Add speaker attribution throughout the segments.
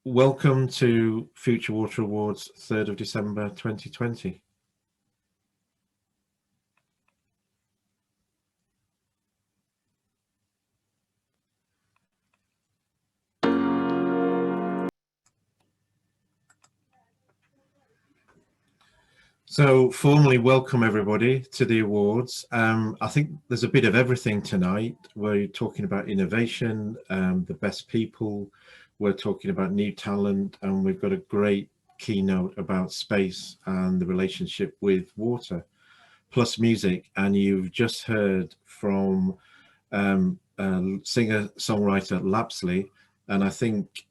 Speaker 1: Welcome to Future Water Awards, 3rd of December 2020. So formally welcome everybody to the awards. I think there's a bit of everything tonight. We're talking about innovation, the best people, we're talking about new talent, and we've got a great keynote about space and the relationship with water, plus music. And you've just heard from singer-songwriter Lapsley, and I think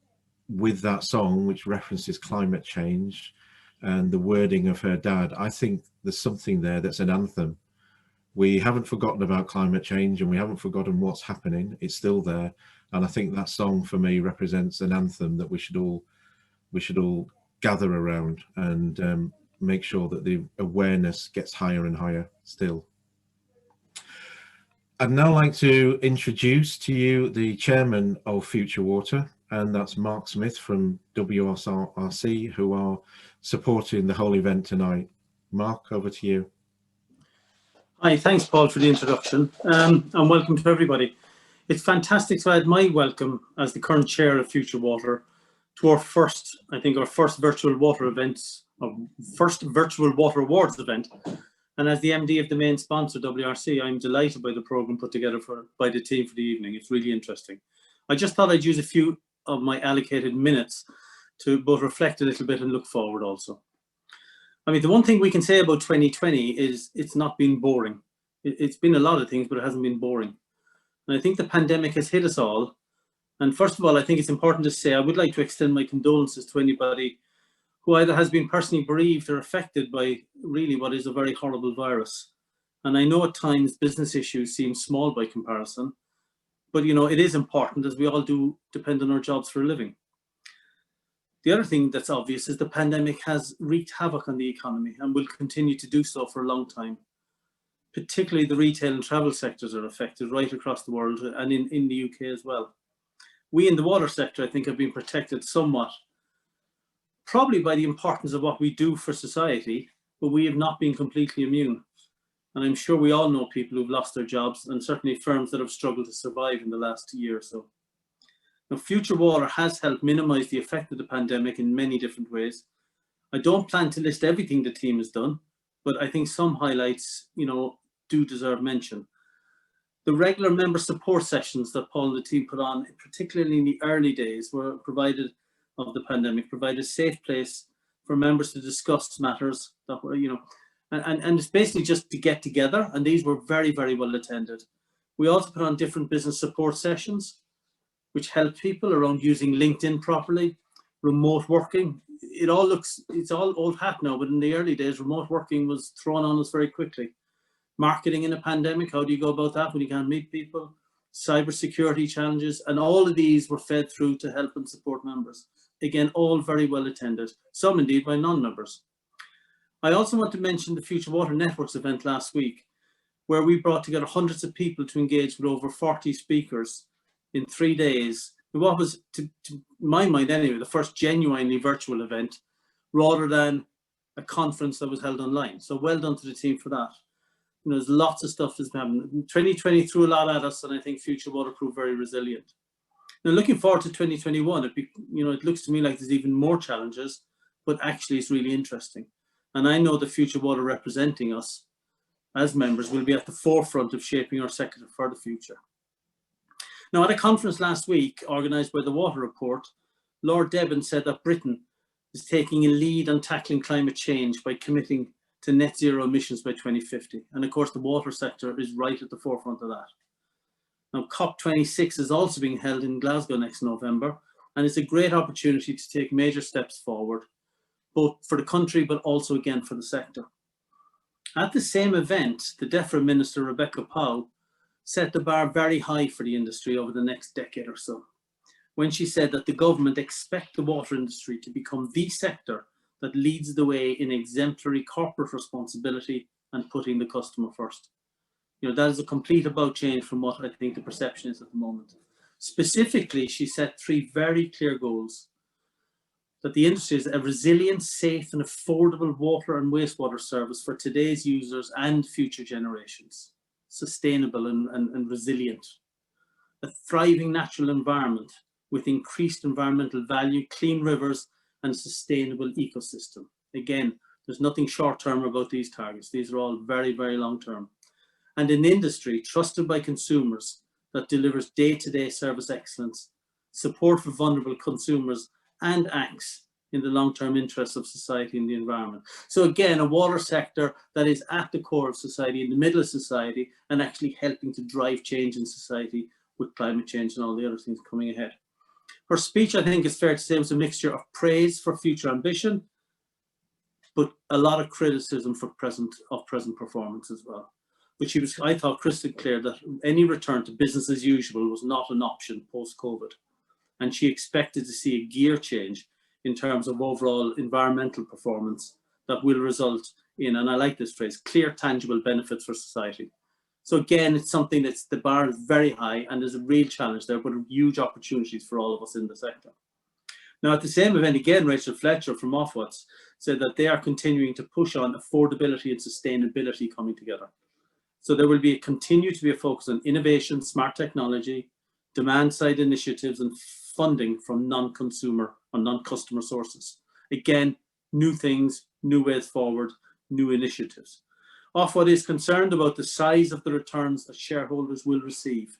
Speaker 1: with that song, which references climate change, and the wording of her dad, I think there's something there that's an anthem. We haven't forgotten about climate change and we haven't forgotten what's happening. It's still there. And I think that song for me represents an anthem that we should all gather around and make sure that the awareness gets higher and higher still. I'd now like to introduce to you the chairman of Future Water, and that's Mark Smith from WSRC, who are supporting the whole event tonight. Mark, over to you.
Speaker 2: Hi, thanks Paul for the introduction, and welcome to everybody. It's fantastic to add my welcome as the current chair of Future Water to our first virtual water events, our first virtual water awards event. And as the MD of the main sponsor, WRC, I'm delighted by the program put together by the team for the evening. It's really interesting. I just thought I'd use a few of my allocated minutes to both reflect a little bit and look forward also. I mean, the one thing we can say about 2020 is it's not been boring. It's been a lot of things, but it hasn't been boring. And I think the pandemic has hit us all. And first of all, I think it's important to say I would like to extend my condolences to anybody who either has been personally bereaved or affected by really what is a very horrible virus. And I know at times business issues seem small by comparison, but you know, it is important, as we all do depend on our jobs for a living. The other thing that's obvious is the pandemic has wreaked havoc on the economy and will continue to do so for a long time. Particularly the retail and travel sectors are affected right across the world and in the UK as well. We in the water sector, I think, have been protected somewhat, probably by the importance of what we do for society, but we have not been completely immune. And I'm sure we all know people who've lost their jobs, and certainly firms that have struggled to survive in the last year or so. Now, Future Water has helped minimize the effect of the pandemic in many different ways. I don't plan to list everything the team has done, but I think some highlights, you know, do deserve mention. The regular member support sessions that Paul and the team put on, particularly in the early days, were provided of the pandemic, provide a safe place for members to discuss matters that were, you know, and it's basically just to get together, and these were very, very well attended. We also put on different business support sessions, which help people around using LinkedIn properly, remote working. It's all old hat now, but in the early days, remote working was thrown on us very quickly. Marketing in a pandemic, how do you go about that when you can't meet people? Cybersecurity challenges, and all of these were fed through to help and support members. Again, all very well attended, some indeed by non-members. I also want to mention the Future Water Networks event last week, where we brought together hundreds of people to engage with over 40 speakers in 3 days. What was, to my mind anyway, the first genuinely virtual event, rather than a conference that was held online. So well done to the team for that. You know, there's lots of stuff that's happened. 2020 threw a lot at us, and I think Future Water proved very resilient. Now, looking forward to 2021, it looks to me like there's even more challenges, but actually it's really interesting. And I know the Future Water representing us as members will be at the forefront of shaping our sector for the future. Now, at a conference last week organised by the Water Report, Lord Debon said that Britain is taking a lead on tackling climate change by committing to net zero emissions by 2050. And of course, the water sector is right at the forefront of that. Now, COP26 is also being held in Glasgow next November, and it's a great opportunity to take major steps forward, both for the country, but also again for the sector. At the same event, the DEFRA Minister, Rebecca Powell, set the bar very high for the industry over the next decade or so, when she said that the government expect the water industry to become the sector that leads the way in exemplary corporate responsibility and putting the customer first. You know, that is a complete about change from what I think the perception is at the moment. Specifically, she set 3 very clear goals. that the industry is a resilient, safe and affordable water and wastewater service for today's users and future generations. Sustainable and resilient. A thriving natural environment with increased environmental value, clean rivers and sustainable ecosystem. Again, there's nothing short-term about these targets. These are all very, very long-term. And an industry trusted by consumers that delivers day-to-day service excellence, support for vulnerable consumers, and acts in the long-term interests of society and the environment. So again, a water sector that is at the core of society, in the middle of society, and actually helping to drive change in society with climate change and all the other things coming ahead. Her speech, I think it's fair to say, was a mixture of praise for future ambition, but a lot of criticism for present performance as well. But she was, I thought, crystal clear that any return to business as usual was not an option post-COVID. And she expected to see a gear change in terms of overall environmental performance that will result in, and I like this phrase, clear, tangible benefits for society. So again, it's something that's, the bar is very high and there's a real challenge there, but huge opportunities for all of us in the sector. Now, at the same event, again, Rachel Fletcher from Ofwat's said that they are continuing to push on affordability and sustainability coming together. So there will continue to be a focus on innovation, smart technology, demand side initiatives and funding from non-consumer or non-customer sources. Again, new things, new ways forward, new initiatives. Ofwat is concerned about the size of the returns that shareholders will receive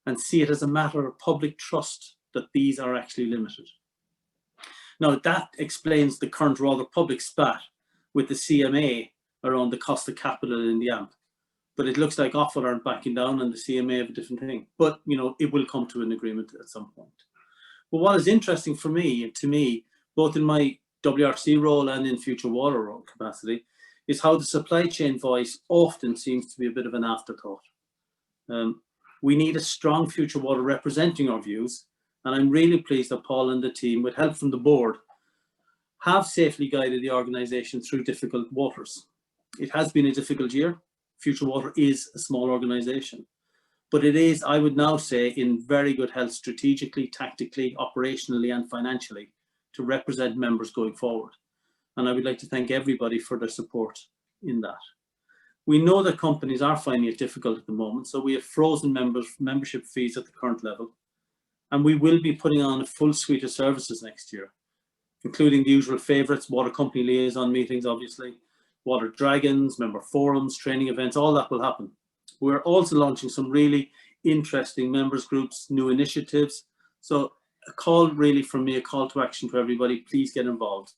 Speaker 2: and see it as a matter of public trust that these are actually limited. Now, that explains the current rather public spat with the CMA around the cost of capital in the AMP. But it looks like Ofwat aren't backing down and the CMA have a different thing. But, you know, it will come to an agreement at some point. But what is interesting for me, both in my WRC role and in future water role capacity, is how the supply chain voice often seems to be a bit of an afterthought. We need a strong future water representing our views, and I'm really pleased that Paul and the team, with help from the board, have safely guided the organisation through difficult waters. It has been a difficult year. Future Water is a small organisation, but it is, I would now say, in very good health strategically, tactically, operationally and financially to represent members going forward. And I would like to thank everybody for their support in that. We know that companies are finding it difficult at the moment, so we have frozen membership fees at the current level. And we will be putting on a full suite of services next year, including the usual favourites, water company liaison meetings, obviously, water dragons, member forums, training events, all that will happen. We're also launching some really interesting members groups, new initiatives. So a call really from me, a call to action for everybody, please get involved.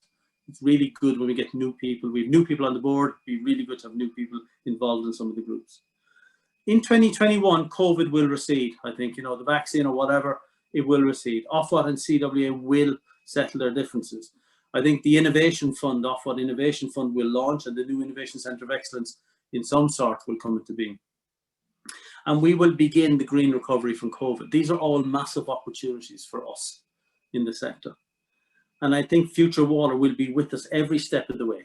Speaker 2: It's really good when we get new people. We have new people on the board. It'd be really good to have new people involved in some of the groups. In 2021, COVID will recede. I think, you know, the vaccine or whatever, it will recede. Ofwat and CWA will settle their differences. I think the Innovation Fund, Ofwat Innovation Fund will launch, and the new Innovation Centre of Excellence in some sort will come into being. And we will begin the green recovery from COVID. These are all massive opportunities for us in the sector. And I think Future Water will be with us every step of the way.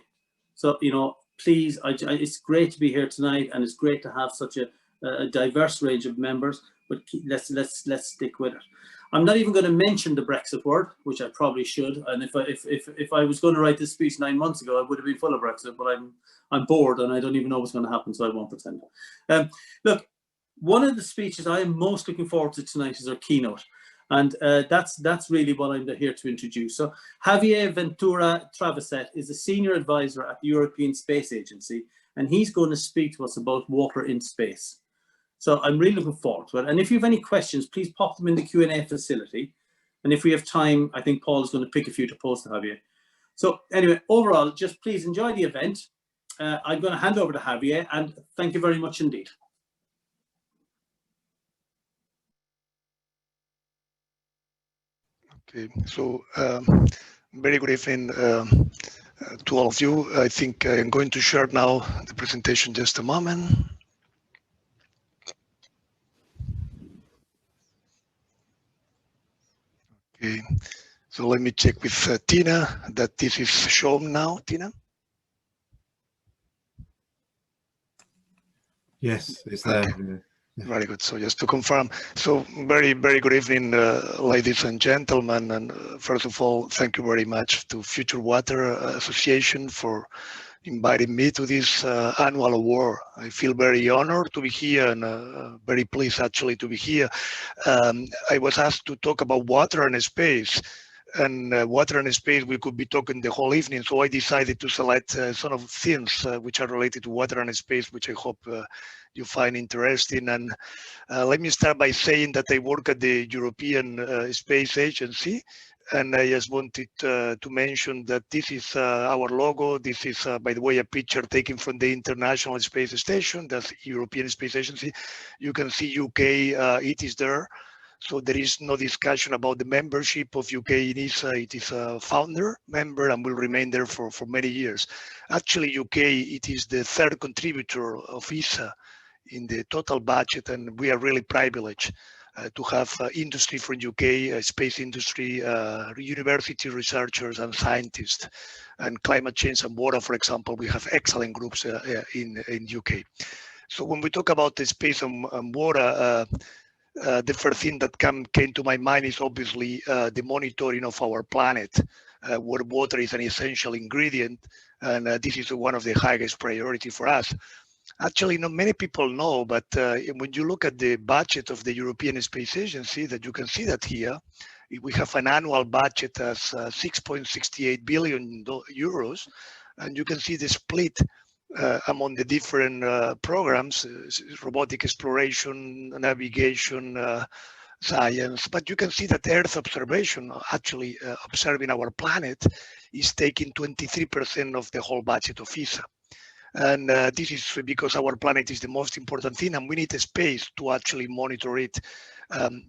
Speaker 2: So, you know, please, it's great to be here tonight, and it's great to have such a diverse range of members, but let's stick with it. I'm not even going to mention the Brexit word, which I probably should. And if I was going to write this speech 9 months ago, I would have been full of Brexit, but I'm bored and I don't even know what's going to happen, so I won't pretend. Look, one of the speeches I am most looking forward to tonight is our keynote. And that's really what I'm here to introduce. So Javier Ventura-Traveset is a senior advisor at the European Space Agency, and he's going to speak to us about water in space. So I'm really looking forward to it. And if you have any questions, please pop them in the Q&A facility. And if we have time, I think Paul is going to pick a few to pose to Javier. So anyway, overall, just please enjoy the event. I'm going to hand over to Javier, and thank you very much indeed.
Speaker 3: Okay, so very good evening to all of you. I think I'm going to share now the presentation just a moment. Okay, so let me check with Tina that this is shown now. Tina?
Speaker 1: Yes, it's there.
Speaker 3: Okay. Very good. So just to confirm, so very good evening, ladies and gentlemen. And first of all, thank you very much to Future Water Association for inviting me to this annual award. I feel very honored to be here and very pleased actually to be here. I was asked to talk about water and space. And water and space, we could be talking the whole evening. So I decided to select some of things which are related to water and space, which I hope you find interesting. And let me start by saying that I work at the European Space Agency. And I just wanted to mention that this is our logo. This is, by the way, a picture taken from the International Space Station. That's European Space Agency. You can see UK, it is there. So there is no discussion about the membership of UK in ESA. It is a founder member and will remain there for many years. Actually, UK, it is the third contributor of ESA in the total budget, and we are really privileged to have industry from UK, space industry, university researchers and scientists, and climate change and water, for example, we have excellent groups in UK. So when we talk about the space and water, the first thing that came to my mind is obviously the monitoring of our planet, where water is an essential ingredient, and this is one of the highest priority for us. Actually, not many people know, but when you look at the budget of the European Space Agency, that you can see that here, we have an annual budget as 6.68 billion euros, and you can see the split among the different programs, robotic exploration, navigation, science, but you can see that Earth observation, actually observing our planet, is taking 23% of the whole budget of ESA. And this is because our planet is the most important thing and we need a space to actually monitor it.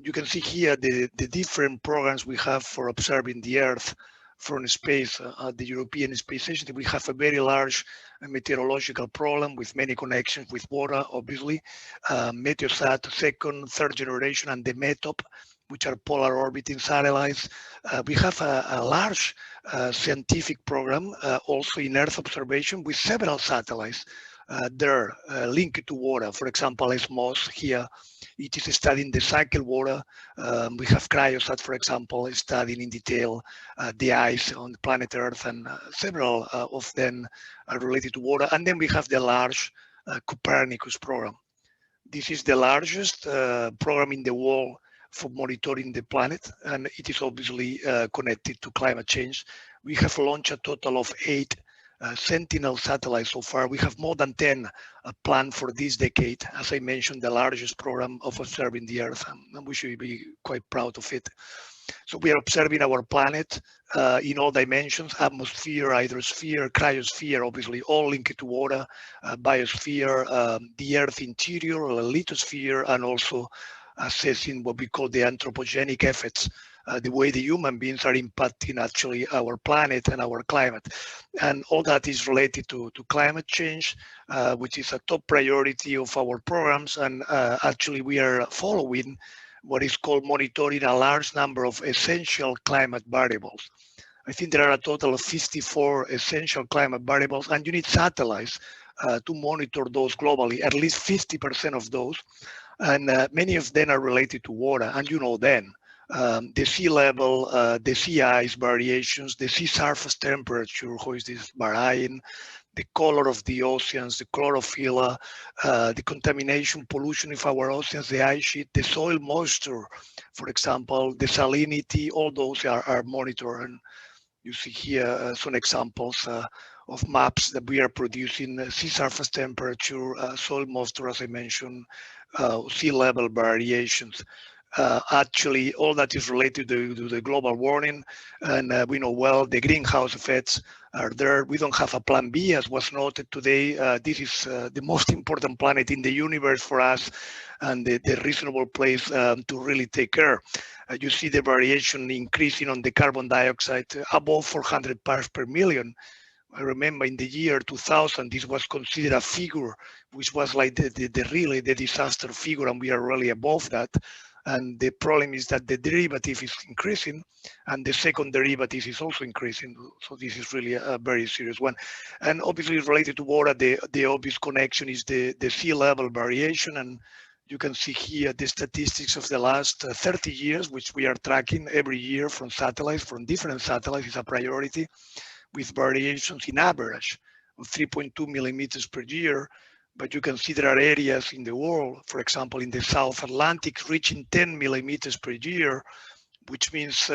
Speaker 3: You can see here the different programs we have for observing the Earth from space at the European Space Agency. We have a very large meteorological problem with many connections with water, obviously. Meteosat, second, third generation, and the METOP, which are polar orbiting satellites. We have a large scientific program also in Earth observation with several satellites there linked to water. For example, ESMOS here, it is studying the cycle water. We have Cryosat, for example, studying in detail the ice on the planet Earth, and several of them are related to water. And then we have the large Copernicus program. This is the largest program in the world for monitoring the planet, and it is obviously connected to climate change. We have launched a total of 8 Sentinel satellites so far. We have more than 10 planned for this decade. As I mentioned, the largest program of observing the Earth, and we should be quite proud of it. So we are observing our planet in all dimensions: atmosphere, hydrosphere, cryosphere, obviously all linked to water, biosphere, the Earth interior, lithosphere, and also assessing what we call the anthropogenic effects, the way the human beings are impacting actually our planet and our climate. And all that is related to climate change, which is a top priority of our programs. And actually we are following what is called monitoring a large number of essential climate variables. I think there are a total of 54 essential climate variables, and you need satellites to monitor those globally, at least 50% of those. And many of them are related to water, and you know them. The sea level, the sea ice variations, the sea surface temperature, how is this varying, the color of the oceans, the chlorophyll, the contamination, pollution of our oceans, the ice sheet, the soil moisture, for example, the salinity, all those are monitored. And you see here some examples of maps that we are producing: sea surface temperature, soil moisture, as I mentioned, sea level variations. Actually, all that is related to the global warming, and we know well the greenhouse effects are there. We don't have a plan B, as was noted today. This is the most important planet in the universe for us, and the reasonable place to really take care. You see the variation increasing on the carbon dioxide above 400 parts per million. I remember in the year 2000, this was considered a figure which was like the disaster figure, and we are really above that. And the problem is that the derivative is increasing, and the second derivative is also increasing. So this is really a very serious one. And obviously related to water, the obvious connection is the sea level variation. And You can see here the statistics of the last 30 years, which we are tracking every year from satellites, from different satellites. Is a priority, with variations in average of 3.2 millimeters per year. But you can see there are areas in the world, for example, in the South Atlantic, reaching 10 millimeters per year, which means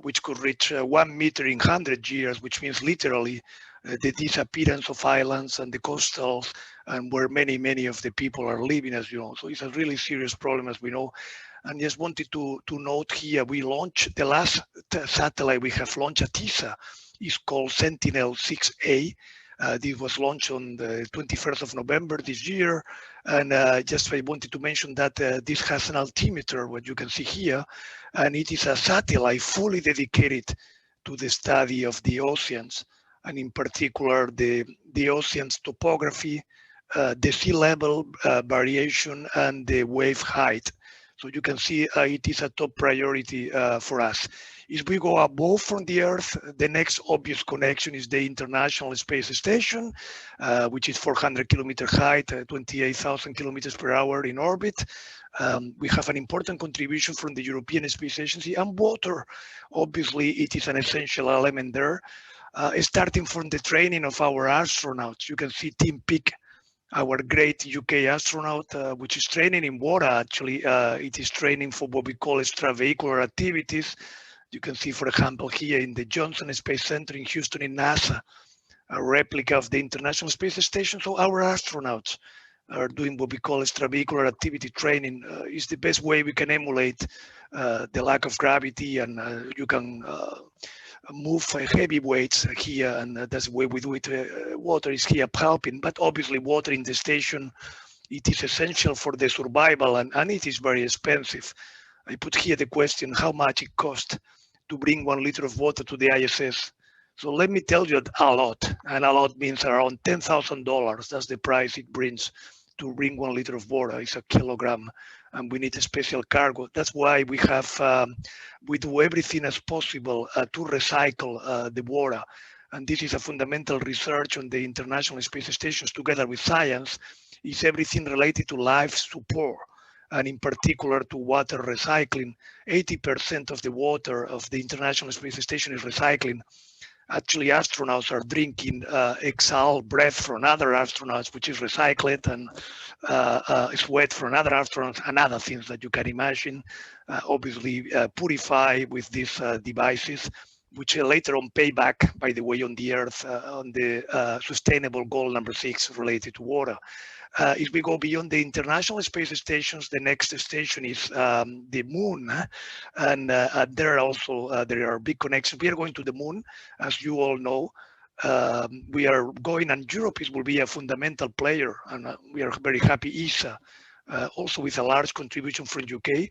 Speaker 3: which could reach 1 meter in 100 years, which means literally the disappearance of islands and the coastals, and where many of the people are living, as you know. So it's a really serious problem, as we know. And just wanted to note here, we launched the last satellite we have launched at ESA is called Sentinel-6A. This was launched on the 21st of November this year. And just I wanted to mention that this has an altimeter, what you can see here, and it is a satellite fully dedicated to the study of the oceans, and in particular the ocean's topography, the sea level variation, and the wave height. So you can see it is a top priority for us. If we go above from the Earth, the next obvious connection is the International Space Station, which is 400 kilometer height, 28,000 kilometers per hour in orbit. We have an important contribution from the European Space Agency, and water, obviously, it is an essential element there. Starting from the training of our astronauts, you can see Tim Peake, our great UK astronaut, which is training in water. Actually, it is training for what we call extravehicular activities. You can see, for example, here in the Johnson Space Center in Houston in NASA, a replica of the International Space Station. So our astronauts are doing what we call extravehicular activity training. Is the best way we can emulate the lack of gravity, and you can move heavy weights here, and that's the way we do it. Water is here helping, but obviously water in the station, it is essential for the survival, and it is very expensive. I put here the question, how much it costs to bring 1 liter of water to the ISS. So let me tell you, a lot, and a lot means around $10,000. That's the price it brings to bring 1 liter of water. It's a kilogram, and we need a special cargo. That's why we have, we do everything as possible to recycle the water. And this is a fundamental research on the International Space Stations together with science, is everything related to life support, and in particular to water recycling. 80% of the water of the International Space Station is recycling. Actually, astronauts are drinking exhaled breath from other astronauts, which is recycled, and sweat from other astronauts, and other things that you can imagine. Obviously, purify with these devices, which later on pay back, by the way, on the Earth, on the sustainable goal number 6 related to water. If we go beyond the International Space Stations, the next station is the Moon, and there also there are big connections. We are going to the Moon, as you all know. We are going, and Europe will be a fundamental player, and we are very happy. ESA, also with a large contribution from UK.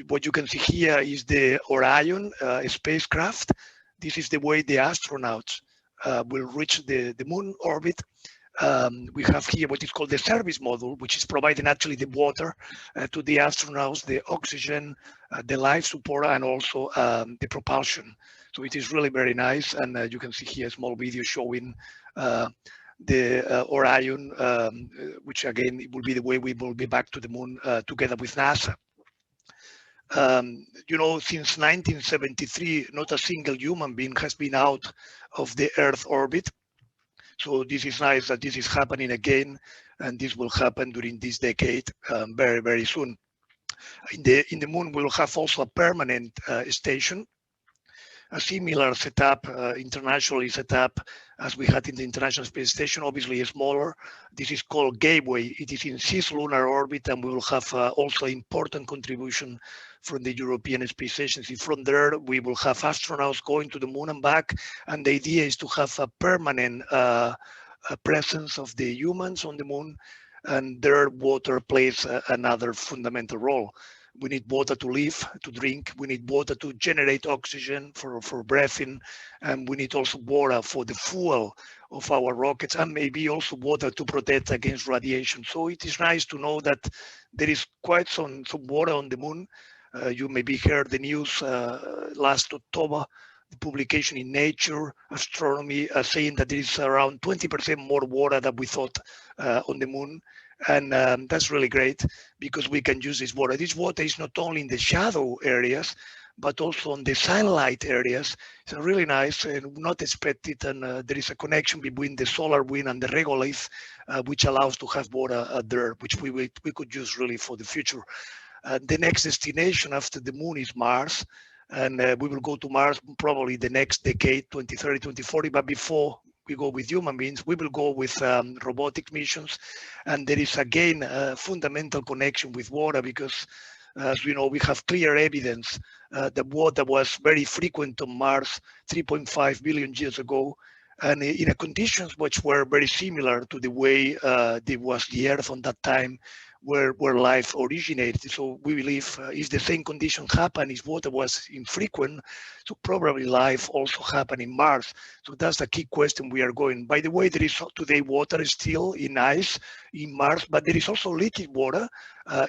Speaker 3: What you can see here is the Orion spacecraft. This is the way the astronauts will reach the Moon orbit. We have here what is called the service module, which is providing actually the water to the astronauts, the oxygen, the life support, and also the propulsion. So it is really very nice, and you can see here a small video showing the Orion, which again, it will be the way we will be back to the Moon together with NASA. You know, since 1973, not a single human being has been out of the Earth orbit. So this is nice that this is happening again, and this will happen during this decade very, very soon. In the Moon, we will have also a permanent station, a similar setup, internationally set up as we had in the International Space Station, obviously smaller. This is called Gateway. It is in cislunar orbit, and we will have also important contribution from the European Space Agency. From there, we will have astronauts going to the Moon and back, and the idea is to have a permanent presence of the humans on the Moon, and their water plays another fundamental role. We need water to live, to drink. We need water to generate oxygen for breathing. And we need also water for the fuel of our rockets, and maybe also water to protect against radiation. So it is nice to know that there is quite some water on the Moon. You maybe heard the news last October, the publication in Nature Astronomy saying that there is around 20% more water than we thought on the Moon. And that's really great because we can use this water. This water is not only in the shadow areas, but also on the sunlight areas. It's really nice and not expected. And there is a connection between the solar wind and the regolith, which allows to have water there, which we could use really for the future. The next destination after the moon is Mars. And we will go to Mars probably the next decade, 2030, 2040. But before we go with human beings, we will go with robotic missions. And there is again a fundamental connection with water because, as we know, we have clear evidence that water was very frequent on Mars 3.5 billion years ago, and in conditions which were very similar to the way there was the Earth on that time, where life originated. So we believe if the same conditions happen, if water was infrequent, so probably life also happened in Mars. So that's the key question we are going. By the way, there is today water still in ice in Mars, but there is also liquid water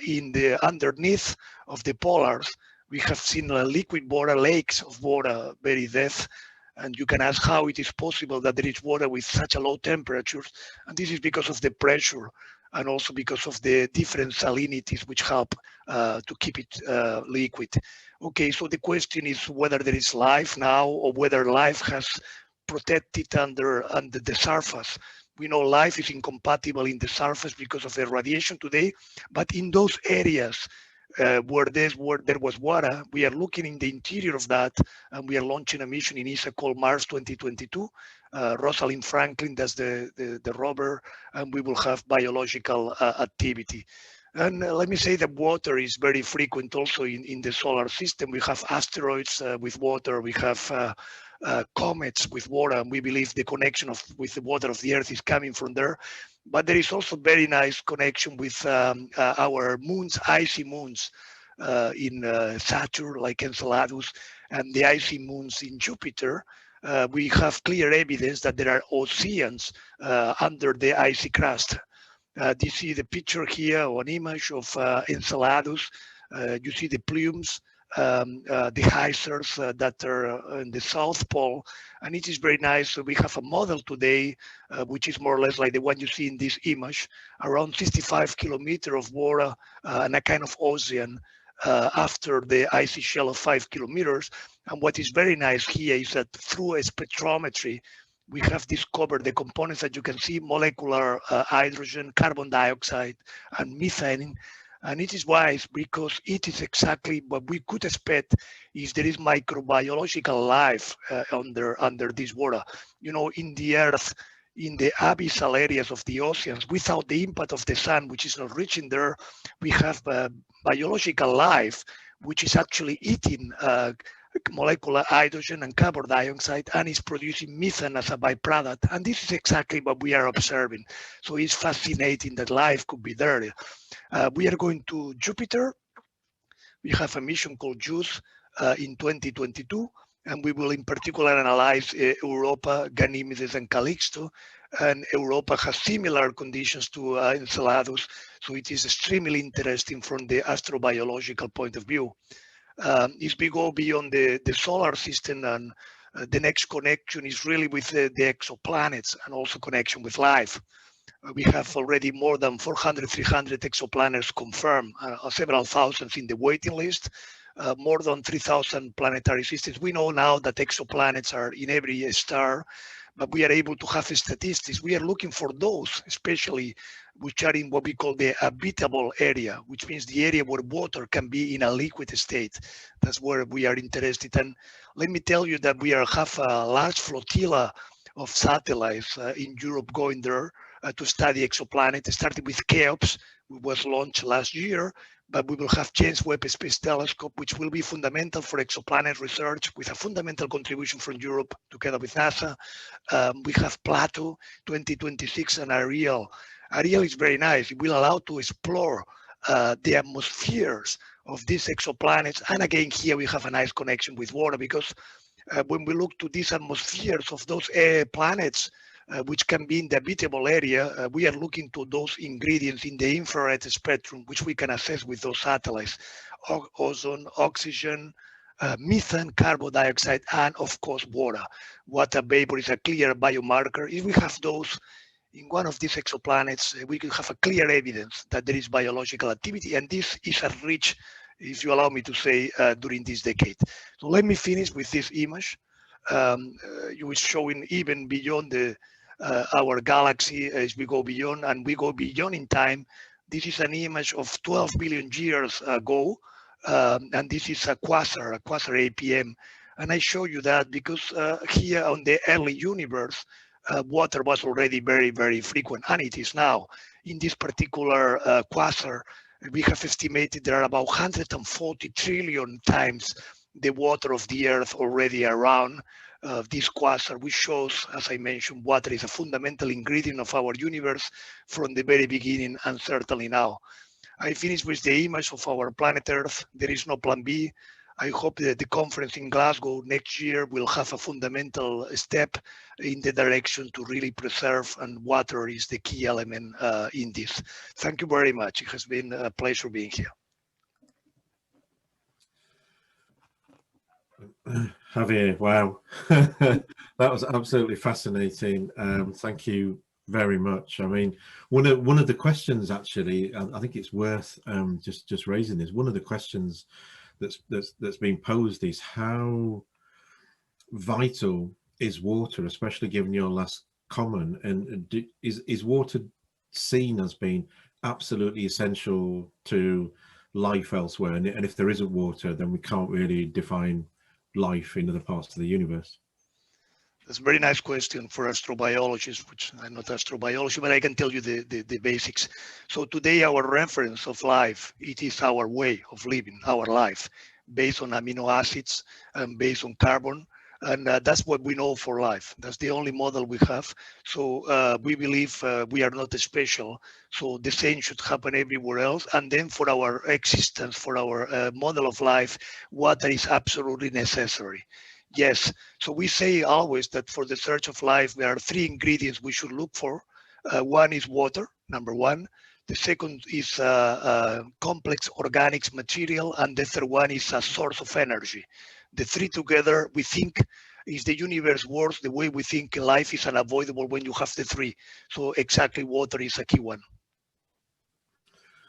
Speaker 3: in the underneath of the polars. We have seen liquid water, lakes of water, very depth. And you can ask how it is possible that there is water with such a low temperatures. And this is because of the pressure and also because of the different salinities which help to keep it liquid. Okay, so the question is whether there is life now or whether life has protected under the surface. We know life is incompatible in the surface because of the radiation today, but in those areas where there was water, we are looking in the interior of that, and we are launching a mission in ESA called Mars 2022. Rosalind Franklin does the rover, and we will have biological activity. And let me say that water is very frequent also in the solar system. We have asteroids with water, we have comets with water, and we believe the connection with the water of the Earth is coming from there. But there is also very nice connection with our moons, icy moons in Saturn, like Enceladus, and the icy moons in Jupiter. We have clear evidence that there are oceans under the icy crust. You see the picture here or an image of Enceladus. You see the plumes, the geysers that are in the South Pole, and it is very nice. So we have a model today, which is more or less like the one you see in this image, around 65 kilometers of water and a kind of ocean after the icy shell of 5 kilometers. And what is very nice here is that through a spectrometry, we have discovered the components that you can see: molecular hydrogen, carbon dioxide, and methane. And it is wise because it is exactly what we could expect if there is microbiological life under this water. You know, in the Earth, in the abyssal areas of the oceans, without the impact of the sun, which is not reaching there, we have biological life, which is actually eating molecular hydrogen and carbon dioxide, and is producing methane as a byproduct. And this is exactly what we are observing. So it's fascinating that life could be there. We are going to Jupiter. We have a mission called JUICE in 2022, and we will in particular analyze Europa, Ganymedes, and Callisto. And Europa has similar conditions to Enceladus, so it is extremely interesting from the astrobiological point of view. If we go beyond the solar system, and the next connection is really with the exoplanets and also connection with life. We have already more than 400, 300 exoplanets confirmed, several thousands in the waiting list, more than 3,000 planetary systems. We know now that exoplanets are in every star, but we are able to have statistics. We are looking for those, especially which are in what we call the habitable area, which means the area where water can be in a liquid state. That's where we are interested. And let me tell you that we have a large flotilla of satellites in Europe going there to study exoplanets, starting with Cheops, which was launched last year, but we will have James Webb Space Telescope, which will be fundamental for exoplanet research, with a fundamental contribution from Europe together with NASA. We have Plato 2026 and Ariel. Ariel is very nice. It will allow to explore the atmospheres of these exoplanets. And again, here we have a nice connection with water, because when we look to these atmospheres of those planets, which can be in the habitable area, we are looking to those ingredients in the infrared spectrum, which we can assess with those satellites: ozone, oxygen, methane, carbon dioxide, and of course water. Water vapor is a clear biomarker. If we have those in one of these exoplanets, we could have a clear evidence that there is biological activity, and this is a reach, if you allow me to say, during this decade. So let me finish with this image. You is showing even beyond the our galaxy as we go beyond, and we go beyond in time. This is an image of 12 billion years ago, and this is a quasar APM. And I show you that because here on the early universe, water was already very, very frequent, and it is now. In this particular quasar, we have estimated there are about 140 trillion times the water of the Earth already around this quasar, which shows, as I mentioned, water is a fundamental ingredient of our universe from the very beginning and certainly now. I finish with the image of our planet Earth. There is no plan B. I hope that the conference in Glasgow next year will have a fundamental step in the direction to really preserve, and water is the key element in this. Thank you very much. It has been a pleasure being here.
Speaker 1: Javier, wow, that was absolutely fascinating. Thank you very much. I mean, one of the questions, actually, I think it's worth just raising this. One of the questions that's been posed is how vital is water, especially given your last comment, and is water seen as being absolutely essential to life elsewhere? And if there isn't water, then we can't really define life in other parts of the universe.
Speaker 3: That's a very nice question for astrobiologists, which I'm not astrobiology, but I can tell you the basics. So today our reference of life, it is our way of living our life based on amino acids and based on carbon. And that's what we know for life. That's the only model we have. So we believe we are not special. So the same should happen everywhere else. And then for our existence, for our model of life, water is absolutely necessary. Yes, so we say always that for the search of life, there are three ingredients we should look for. One is water, number one. The second is complex organics material, and the third one is a source of energy. The three together, we think, is the universe works the way we think life is unavoidable when you have the three. So exactly, water is a key one.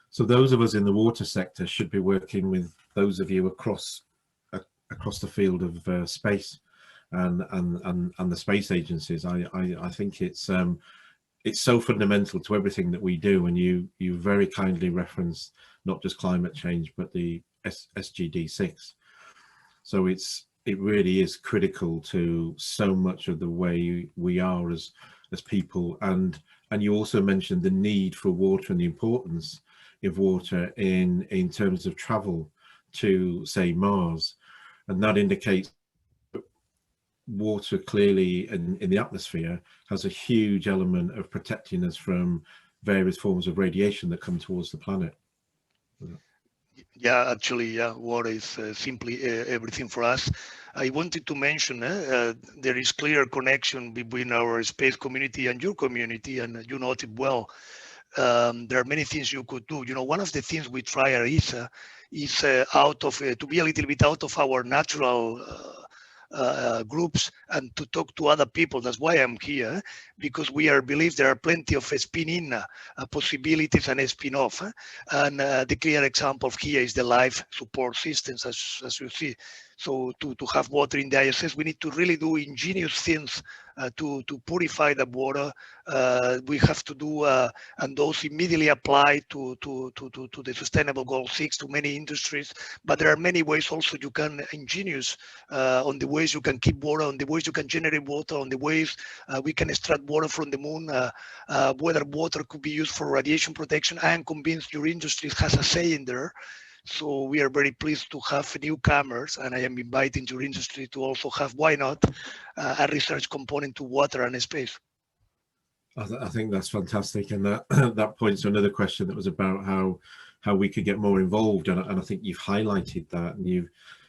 Speaker 1: So those of us in the water sector should be working with those of you across the field of space and the space agencies. I think it's so fundamental to everything that we do, and you very kindly reference not just climate change but the SDG 6. So it really is critical to so much of the way we are as people, and you also mentioned the need for water and the importance of water in terms of travel to, say, Mars. And that indicates water clearly in the atmosphere has a huge element of protecting us from various forms of radiation that come towards the planet.
Speaker 3: Yeah, actually, yeah, water is simply everything for us. I wanted to mention there is clear connection between our space community and your community, and you know it well. There are many things you could do. You know, one of the things we try at ESA is to be a little bit out of our natural groups and to talk to other people. That's why I'm here, because we believe there are plenty of spin-in possibilities and spin-off. And the clear example here is the life support systems, as you see. So to have water in the ISS, we need to really do ingenious things to purify the water. We have to do, and those immediately apply to the Sustainable Goal 6 to many industries. But there are many ways also you can ingenious on the ways you can keep water, on the ways you can generate water, on the ways we can extract water from the moon, whether water could be used for radiation protection. I am convinced your industry has a say in there. So we are very pleased to have newcomers, and I am inviting your industry to also have, why not, a research component to water and space.
Speaker 1: I think that's fantastic, and that points to another question that was about how we could get more involved, and I think you've highlighted that, and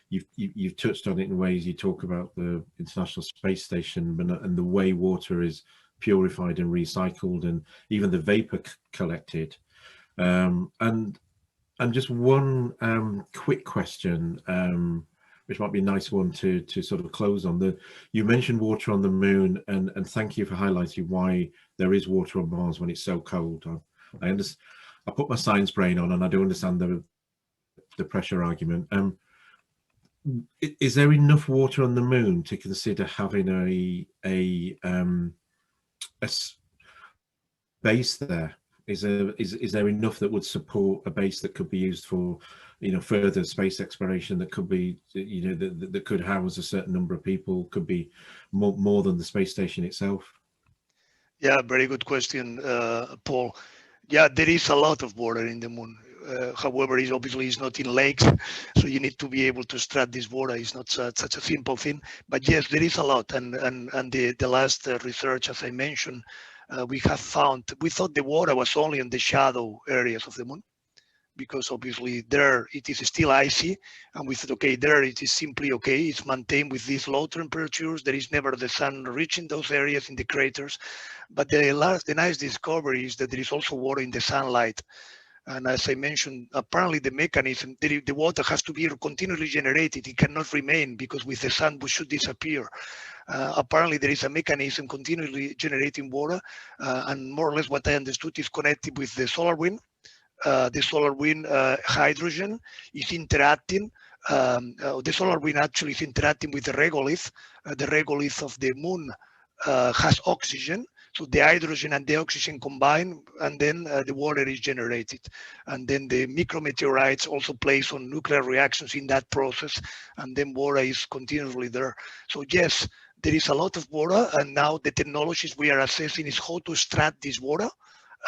Speaker 1: you've touched on it in ways. You talk about the International Space Station and the way water is purified and recycled, and even the vapor collected, and just one quick question, which might be a nice one to sort of close on. You mentioned water on the moon, and thank you for highlighting why there is water on Mars when it's so cold. I understand. I put my science brain on, and I do understand the pressure argument. Is there enough water on the moon to consider having a base there? Is there enough that would support a base that could be used for, further space exploration, that could be, that could house a certain number of people, could be more than the space station itself?
Speaker 3: Yeah, very good question, Paul. Yeah, there is a lot of water in the moon. However, it's obviously not in lakes, so you need to be able to extract this water. It's not such a simple thing, but yes, there is a lot. And the last research, as I mentioned, we thought the water was only in the shadow areas of the moon, because obviously there it is still icy, and we said, okay, there it is simply okay. It's maintained with these low temperatures. There is never the sun reaching those areas in the craters. But the nice discovery is that there is also water in the sunlight. And as I mentioned, apparently the mechanism, the water has to be continually generated. It cannot remain, because with the sun, we should disappear. Apparently there is a mechanism continually generating water, and more or less what I understood is connected with the solar wind. The solar wind hydrogen is interacting. The solar wind actually is interacting with the regolith. The regolith of the moon has oxygen. So the hydrogen and the oxygen combine, and then the water is generated. And then the micrometeorites also place on nuclear reactions in that process, and then water is continually there. So yes, there is a lot of water, and now the technologies we are assessing is how to extract this water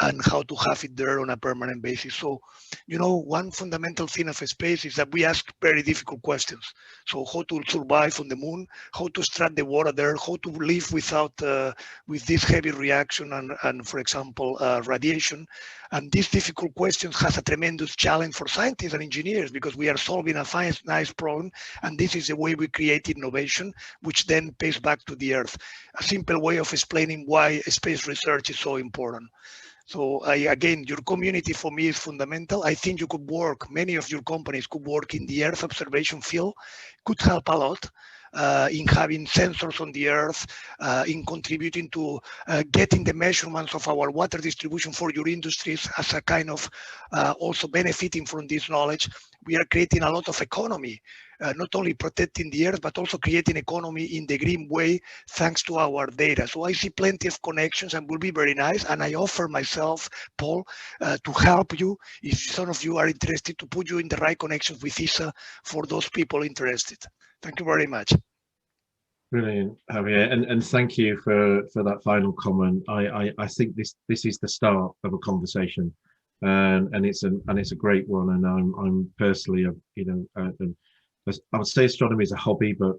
Speaker 3: and how to have it there on a permanent basis. So, one fundamental thing of space is that we ask very difficult questions. So how to survive on the moon, how to extract the water there, how to live without, with this heavy reaction and for example, radiation. And these difficult questions has a tremendous challenge for scientists and engineers, because we are solving a nice problem. And this is the way we create innovation, which then pays back to the Earth. A simple way of explaining why space research is so important. So again, your community for me is fundamental. I think you could work, many of your companies could work in the Earth observation field, could help a lot in having sensors on the Earth, in contributing to getting the measurements of our water distribution for your industries as a kind of also benefiting from this knowledge. We are creating a lot of economy, not only protecting the Earth, but also creating economy in the green way, thanks to our data. So I see plenty of connections, and will be very nice. And I offer myself, Paul, to help you, if some of you are interested, to put you in the right connections with ESA for those people interested. Thank you very much.
Speaker 1: Brilliant, Javier, and thank you for that final comment. I think this is the start of a conversation, and it's a great one. And I'm personally, I would say astronomy is a hobby, but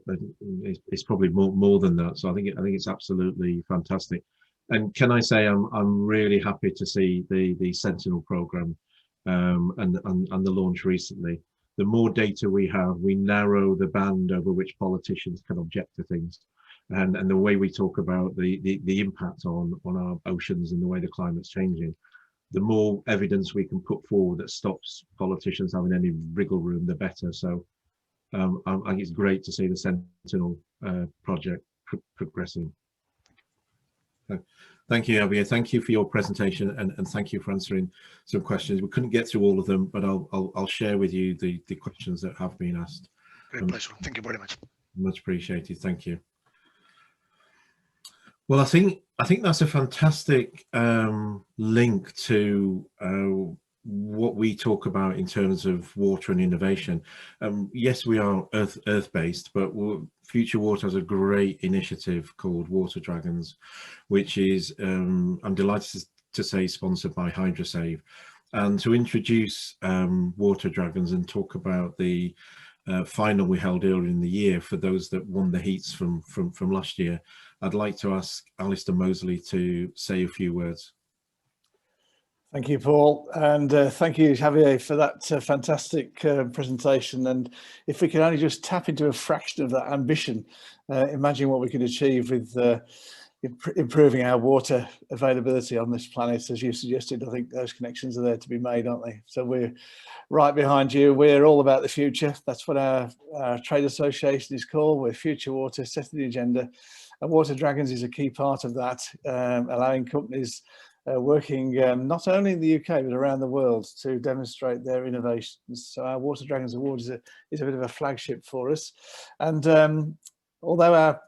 Speaker 1: it's probably more than that. So I think it's absolutely fantastic. And can I say I'm really happy to see the Sentinel program and the launch recently. The more data we have, we narrow the band over which politicians can object to things, and the way we talk about the impact on our oceans and the way the climate's changing. The more evidence we can put forward that stops politicians having any wriggle room, the better. So I think it's great to see the Sentinel project progressing. Thank you, Javier. Thank you for your presentation, and thank you for answering some questions. We couldn't get through all of them, but I'll share with you the questions that have been asked.
Speaker 3: Great pleasure. Thank you very much.
Speaker 1: Much appreciated. Thank you. Well, I think that's a fantastic link to what we talk about in terms of water and innovation. Yes, we are Earth-based, but Future Water has a great initiative called Water Dragons, which is, I'm delighted to say, sponsored by HydroSave. And to introduce Water Dragons and talk about the final we held earlier in the year for those that won the heats from last year, I'd like to ask Alistair Mosley to say a few words.
Speaker 4: Thank you, Paul, and thank you, Javier, for that fantastic presentation. And if we could only just tap into a fraction of that ambition, imagine what we could achieve with improving our water availability on this planet, as you suggested. I think those connections are there to be made, aren't they? So we're right behind you. We're all about the future. That's what our trade association is called. We're Future Water, setting the agenda. And Water Dragons is a key part of that, allowing companies working not only in the UK but around the world to demonstrate their innovations. So our Water Dragons Award is a bit of a flagship for us. And although our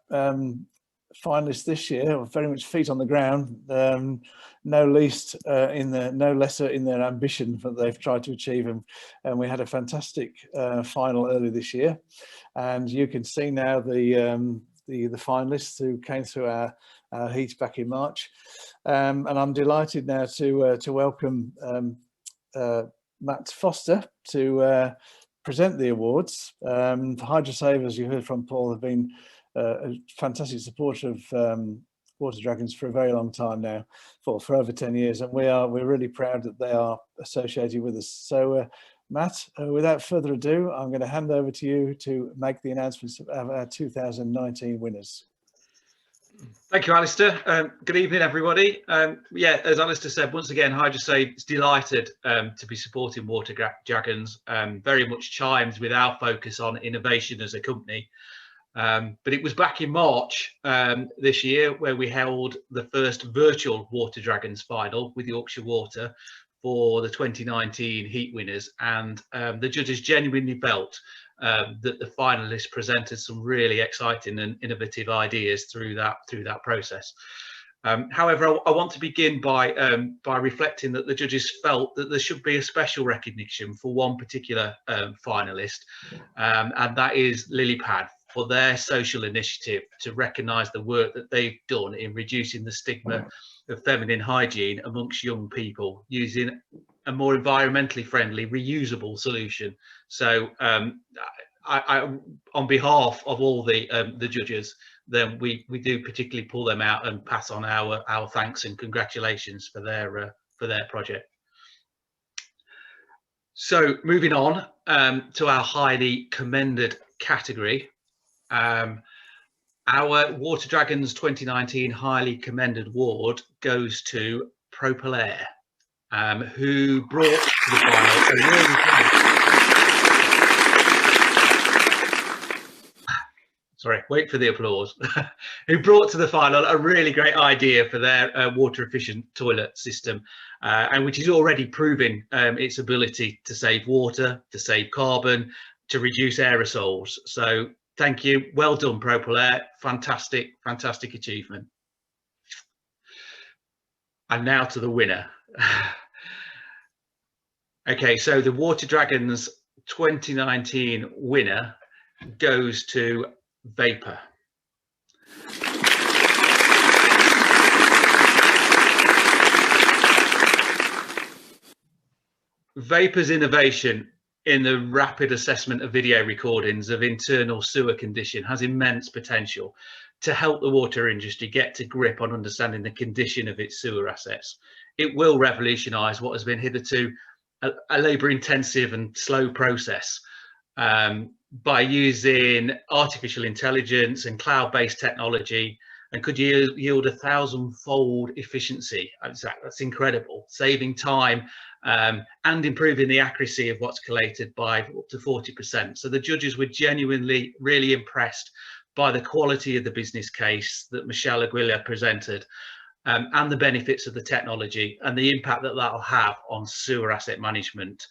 Speaker 4: finalists this year are very much feet on the ground, no lesser in their ambition that they've tried to achieve, and we had a fantastic final early this year, and you can see now the finalists who came through our heat back in March, and I'm delighted now to welcome Matt Foster to present the awards. Hydrosave, as you heard from Paul, have been a fantastic supporter of Water Dragons for a very long time now, for over 10 years, and we're really proud that they are associated with us. So Matt, without further ado, I'm going to hand over to you to make the announcements of our 2019 winners.
Speaker 5: Thank you, Alistair. Good evening, everybody. Yeah, as Alistair said, once again, Hydrosave is delighted to be supporting Water Dragons, very much chimes with our focus on innovation as a company. But it was back in March this year where we held the first virtual Water Dragons final with Yorkshire Water for the 2019 heat winners, and the judges genuinely felt that the finalists presented some really exciting and innovative ideas through that process. However, I want to begin by reflecting that the judges felt that there should be a special recognition for one particular finalist, and that is Lilypad, for their social initiative to recognise the work that they've done in reducing the stigma of feminine hygiene amongst young people using a more environmentally friendly, reusable solution. So I on behalf of all the judges, then we do particularly pull them out and pass on our thanks and congratulations for their project. So moving on to our highly commended category. Our Water Dragons 2019 highly commended award goes to Propelair, who brought to the final a really sorry, wait for the applause, who brought to the final a really great idea for their water efficient toilet system, and which is already proving its ability to save water, to save carbon, to reduce aerosols. So thank you, well done Propelair, fantastic achievement. And now to the winner. Okay, so the Water Dragons 2019 winner goes to Vapor. Vapor's innovation in the rapid assessment of video recordings of internal sewer condition has immense potential to help the water industry get to grip on understanding the condition of its sewer assets. It will revolutionise what has been hitherto a labour-intensive and slow process by using artificial intelligence and cloud-based technology, and could yield 1,000-fold efficiency. That's incredible, saving time and improving the accuracy of what's collated by up to 40%. So the judges were genuinely really impressed by the quality of the business case that Michelle Aguilera presented, and the benefits of the technology and the impact that that'll have on sewer asset management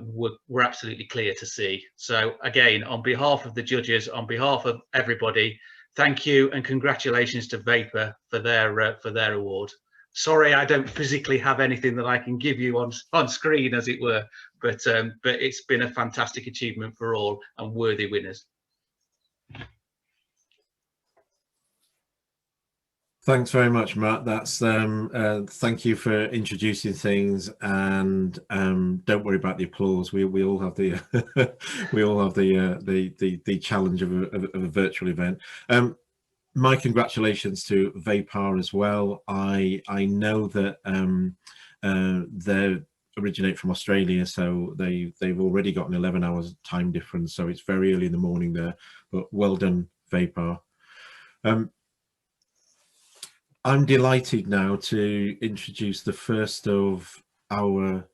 Speaker 5: were absolutely clear to see. So again, on behalf of the judges, on behalf of everybody, thank you and congratulations to Vapor for their award. Sorry, I don't physically have anything that I can give you on screen, as it were, but it's been a fantastic achievement for all and worthy winners.
Speaker 1: Thanks very much, Matt. That's thank you for introducing things, and don't worry about the applause. We all have the we all have the challenge of a virtual event. My congratulations to Vapor as well. I know that they originate from Australia, so they've already got an 11 hours time difference, so it's very early in the morning there. But well done, Vapor. I'm delighted now to introduce the first of our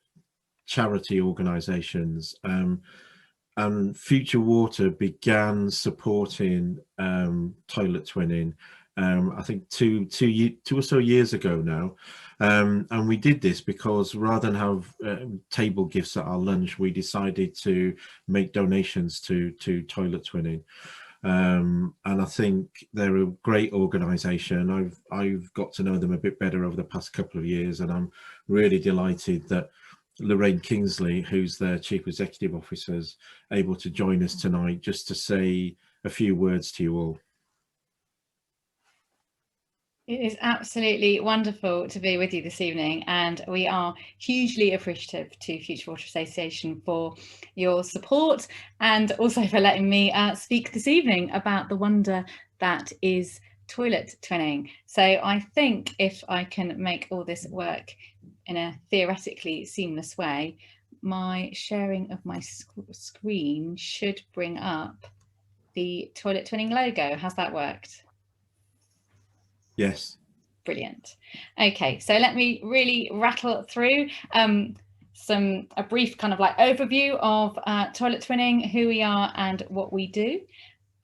Speaker 1: charity organisations. And Future Water began supporting toilet twinning, I think two or so years ago now. And we did this because rather than have table gifts at our lunch, we decided to make donations to toilet twinning. And I think they're a great organisation. I've got to know them a bit better over the past couple of years, and I'm really delighted that Lorraine Kingsley, who's their Chief Executive Officer, is able to join us tonight just to say a few words to you all.
Speaker 6: It is absolutely wonderful to be with you this evening, and we are hugely appreciative to Future Water Association for your support and also for letting me speak this evening about the wonder that is toilet twinning. So I think if I can make all this work in a theoretically seamless way, my sharing of my screen should bring up the toilet twinning logo. Has that worked?
Speaker 1: Yes.
Speaker 6: Brilliant. Okay, so let me really rattle through a brief kind of like overview of toilet twinning, who we are and what we do.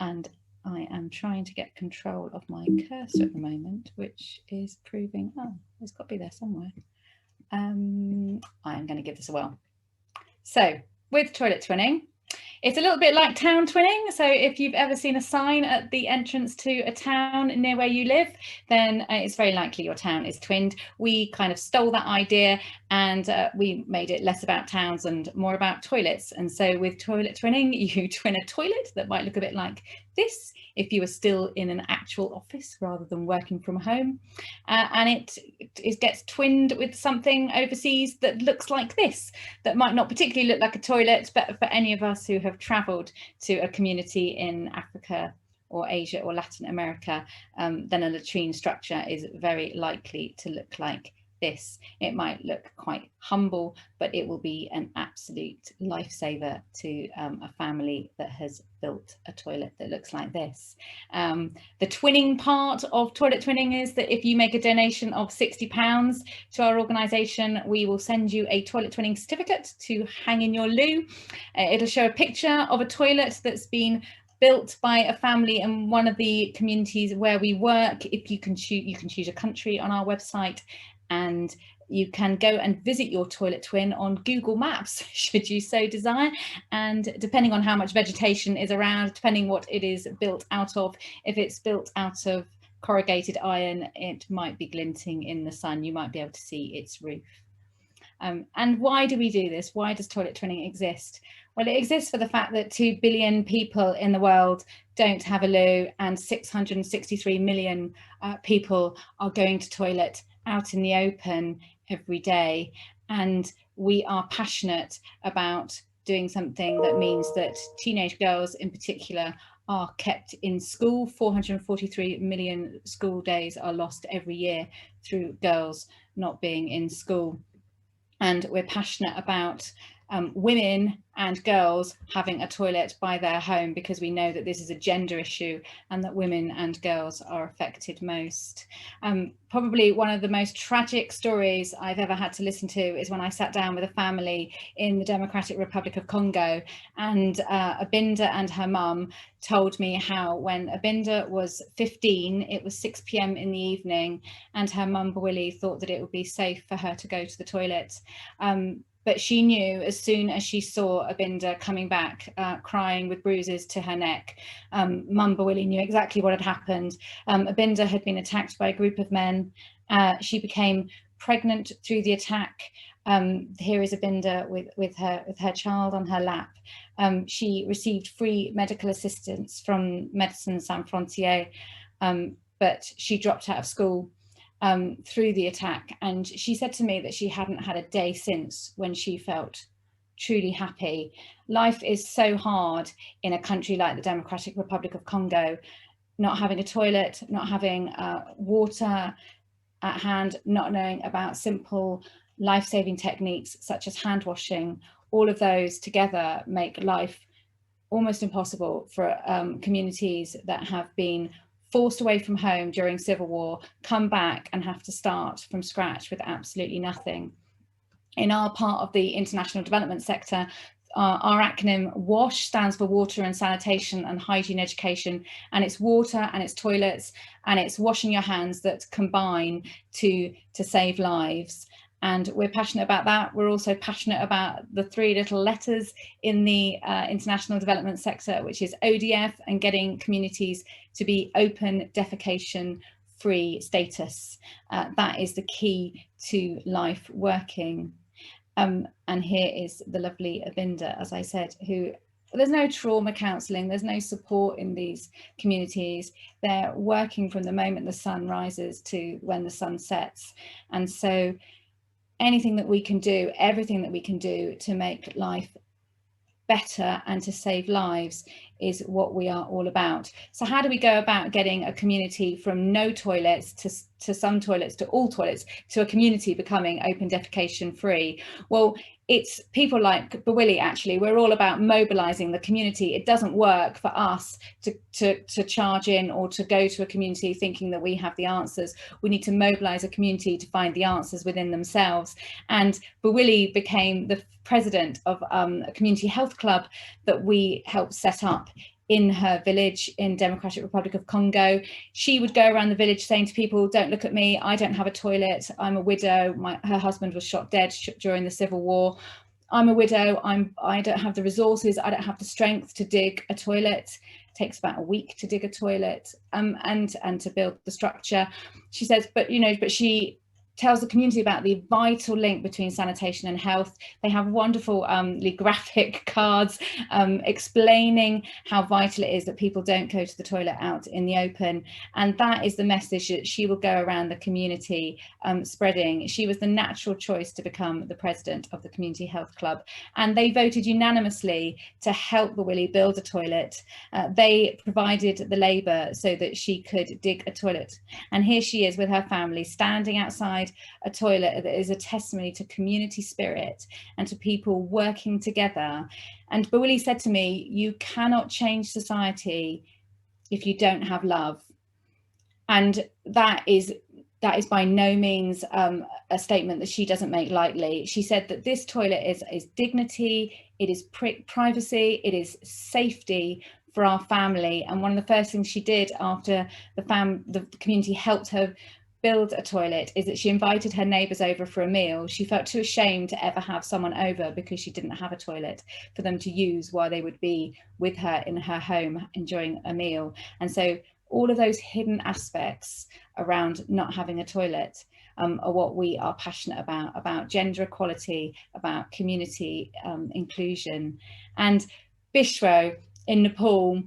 Speaker 6: And I am trying to get control of my cursor at the moment, which is proving, oh, it's got to be there somewhere. I am going to give this a whirl. So with toilet twinning, it's a little bit like town twinning. So if you've ever seen a sign at the entrance to a town near where you live, then it's very likely your town is twinned. We kind of stole that idea and we made it less about towns and more about toilets. And so with toilet twinning, you twin a toilet that might look a bit like this if you were still in an actual office rather than working from home. And it gets twinned with something overseas that looks like this, that might not particularly look like a toilet, but for any of us who have travelled to a community in Africa or Asia or Latin America, then a latrine structure is very likely to look like this. It might look quite humble, but it will be an absolute lifesaver to a family that has built a toilet that looks like this. The twinning part of toilet twinning is that if you make a donation of £60 to our organisation, we will send you a toilet twinning certificate to hang in your loo. It'll show a picture of a toilet that's been built by a family in one of the communities where we work. If you can choose a country on our website, and you can go and visit your toilet twin on Google Maps should you so desire, and depending on how much vegetation is around, depending what it is built out of, if it's built out of corrugated iron, it might be glinting in the sun, you might be able to see its roof. And why do we do this? Why does toilet twinning exist? Well, it exists for the fact that 2 billion people in the world don't have a loo, and 663 million people are going to toilet out in the open every day. And we are passionate about doing something that means that teenage girls in particular are kept in school. 443 million school days are lost every year through girls not being in school. And we're passionate about women and girls having a toilet by their home, because we know that this is a gender issue and that women and girls are affected most. Probably one of the most tragic stories I've ever had to listen to is when I sat down with a family in the Democratic Republic of Congo, and Abinda and her mum told me how when Abinda was 15, it was 6 p.m. in the evening, and her mum Bawili thought that it would be safe for her to go to the toilet. But she knew as soon as she saw Abinda coming back, crying with bruises to her neck, Mum Bawili knew exactly what had happened. Abinda had been attacked by a group of men. She became pregnant through the attack. Here is Abinda with her child on her lap. She received free medical assistance from Médecins Sans Frontières, but she dropped out of school through the attack, and she said to me that she hadn't had a day since when she felt truly happy. Life is so hard in a country like the Democratic Republic of Congo, not having a toilet, not having water at hand, not knowing about simple life-saving techniques such as hand washing. All of those together make life almost impossible for communities that have been forced away from home during civil war, come back and have to start from scratch with absolutely nothing. In our part of the international development sector, our acronym WASH stands for Water and Sanitation and Hygiene Education, and it's water and it's toilets and it's washing your hands that combine to save lives. And we're passionate about that. We're also passionate about the 3 little letters in the international development sector, which is ODF, and getting communities to be open defecation free status. That is the key to life working. And here is the lovely Abinda, as I said, who, there's no trauma counselling, there's no support in these communities. They're working from the moment the sun rises to when the sun sets. And so anything that we can do, everything that we can do to make life better and to save lives is what we are all about. So how do we go about getting a community from no toilets to some toilets to all toilets to a community becoming open defecation free? Well, it's people like Bawili, actually. We're all about mobilizing the community. It doesn't work for us to charge in or to go to a community thinking that we have the answers. We need to mobilize a community to find the answers within themselves. And Bawili became the president of a community health club that we helped set up in her village in Democratic Republic of Congo. She would go around the village saying to people, don't look at me, I don't have a toilet, I'm a widow, her husband was shot dead during the Civil War. I'm a widow, I don't have the resources, I don't have the strength to dig a toilet. It takes about a week to dig a toilet and to build the structure. She says, but she tells the community about the vital link between sanitation and health. They have wonderful graphic cards explaining how vital it is that people don't go to the toilet out in the open. And that is the message that she will go around the community spreading. She was the natural choice to become the president of the Community Health Club. And they voted unanimously to help Bawili build a toilet. They provided the labour so that she could dig a toilet. And here she is with her family standing outside a toilet that is a testimony to community spirit and to people working together. And Bawili said to me, you cannot change society if you don't have love. And that is by no means a statement that she doesn't make lightly. She said that this toilet is dignity, it is privacy, it is safety for our family. And one of the first things she did after the community helped her build a toilet is that she invited her neighbours over for a meal. She felt too ashamed to ever have someone over because she didn't have a toilet for them to use while they would be with her in her home enjoying a meal. And so all of those hidden aspects around not having a toilet are what we are passionate about gender equality, about community inclusion. And Bishro in Nepal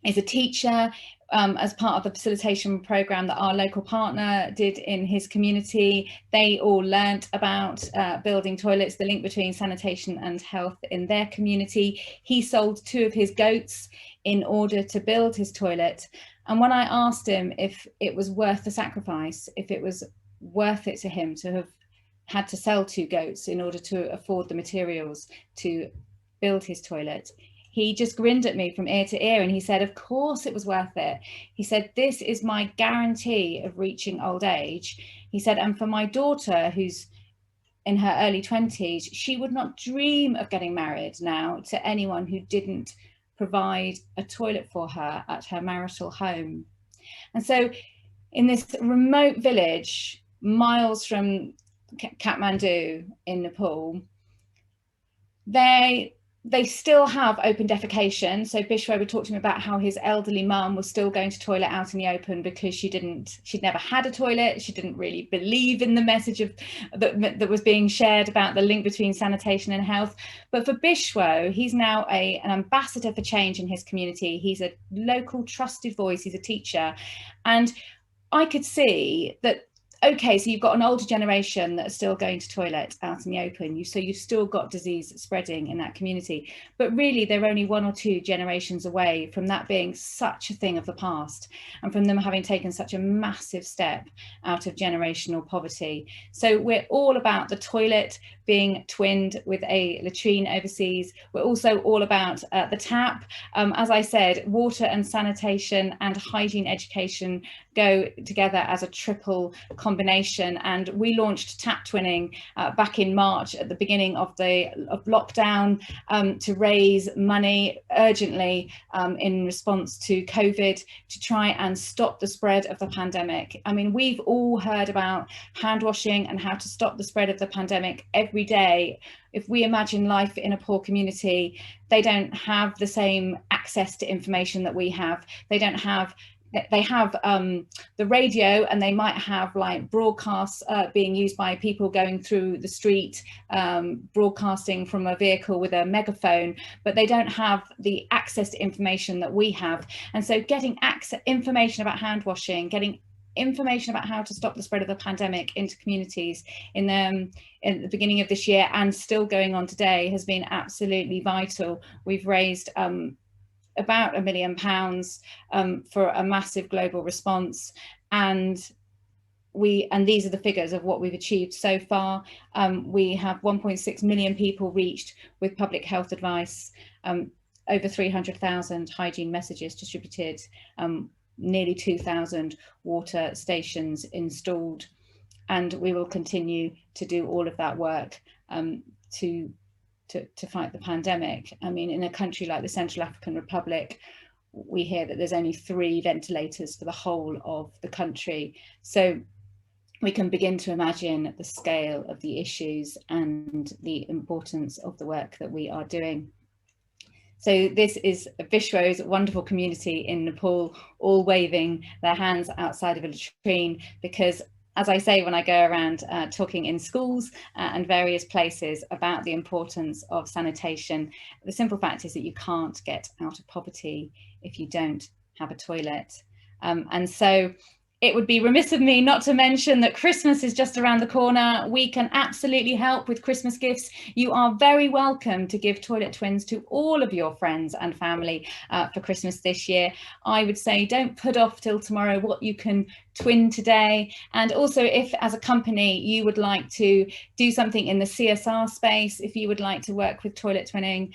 Speaker 6: is a teacher. As part of the facilitation program that our local partner did in his community, they all learnt about building toilets, the link between sanitation and health in their community. He sold 2 of his goats in order to build his toilet. And when I asked him if it was worth the sacrifice, if it was worth it to him to have had to sell 2 goats in order to afford the materials to build his toilet, he just grinned at me from ear to ear and he said, of course it was worth it. He said, this is my guarantee of reaching old age. He said, and for my daughter, who's in her early 20s, she would not dream of getting married now to anyone who didn't provide a toilet for her at her marital home. And so in this remote village, miles from Kathmandu in Nepal, they still have open defecation. So Bishro would talk to me about how his elderly mum was still going to toilet out in the open because she'd never had a toilet. She didn't really believe in the message that was being shared about the link between sanitation and health. But for Bishro, he's now an ambassador for change in his community. He's a local trusted voice, he's a teacher. And I could see that okay, so you've got an older generation that are still going to toilet out in the open, so you've still got disease spreading in that community, but really they're only 1 or 2 generations away from that being such a thing of the past, and from them having taken such a massive step out of generational poverty. So we're all about the toilet being twinned with a latrine overseas. We're also all about the tap. As I said, water and sanitation and hygiene education go together as a triple combination, and we launched tap twinning back in March at the beginning of lockdown to raise money urgently in response to COVID, to try and stop the spread of the pandemic. I mean, we've all heard about hand washing and how to stop the spread of the pandemic every day. If we imagine life in a poor community, they don't have the same access to information that we have. They have the radio, and they might have like broadcasts being used by people going through the street, broadcasting from a vehicle with a megaphone, but they don't have the access to information that we have. And so getting information about hand washing, getting information about how to stop the spread of the pandemic into communities in the beginning of this year and still going on today has been absolutely vital. We've raised about £1 million for a massive global response, and these are the figures of what we've achieved so far. We have 1.6 million people reached with public health advice, over 300,000 hygiene messages distributed, nearly 2,000 water stations installed, and we will continue to do all of that work to fight the pandemic. I mean, in a country like the Central African Republic, we hear that there's only 3 ventilators for the whole of the country. So we can begin to imagine the scale of the issues and the importance of the work that we are doing. So this is Vishwa's wonderful community in Nepal, all waving their hands outside of a latrine, because as I say, when I go around talking in schools and various places about the importance of sanitation, the simple fact is that you can't get out of poverty if you don't have a toilet. And so it would be remiss of me not to mention that Christmas is just around the corner. We can absolutely help with Christmas gifts. You are very welcome to give toilet twins to all of your friends and family for Christmas this year. I would say don't put off till tomorrow what you can twin today. And also, if as a company you would like to do something in the CSR space, if you would like to work with toilet twinning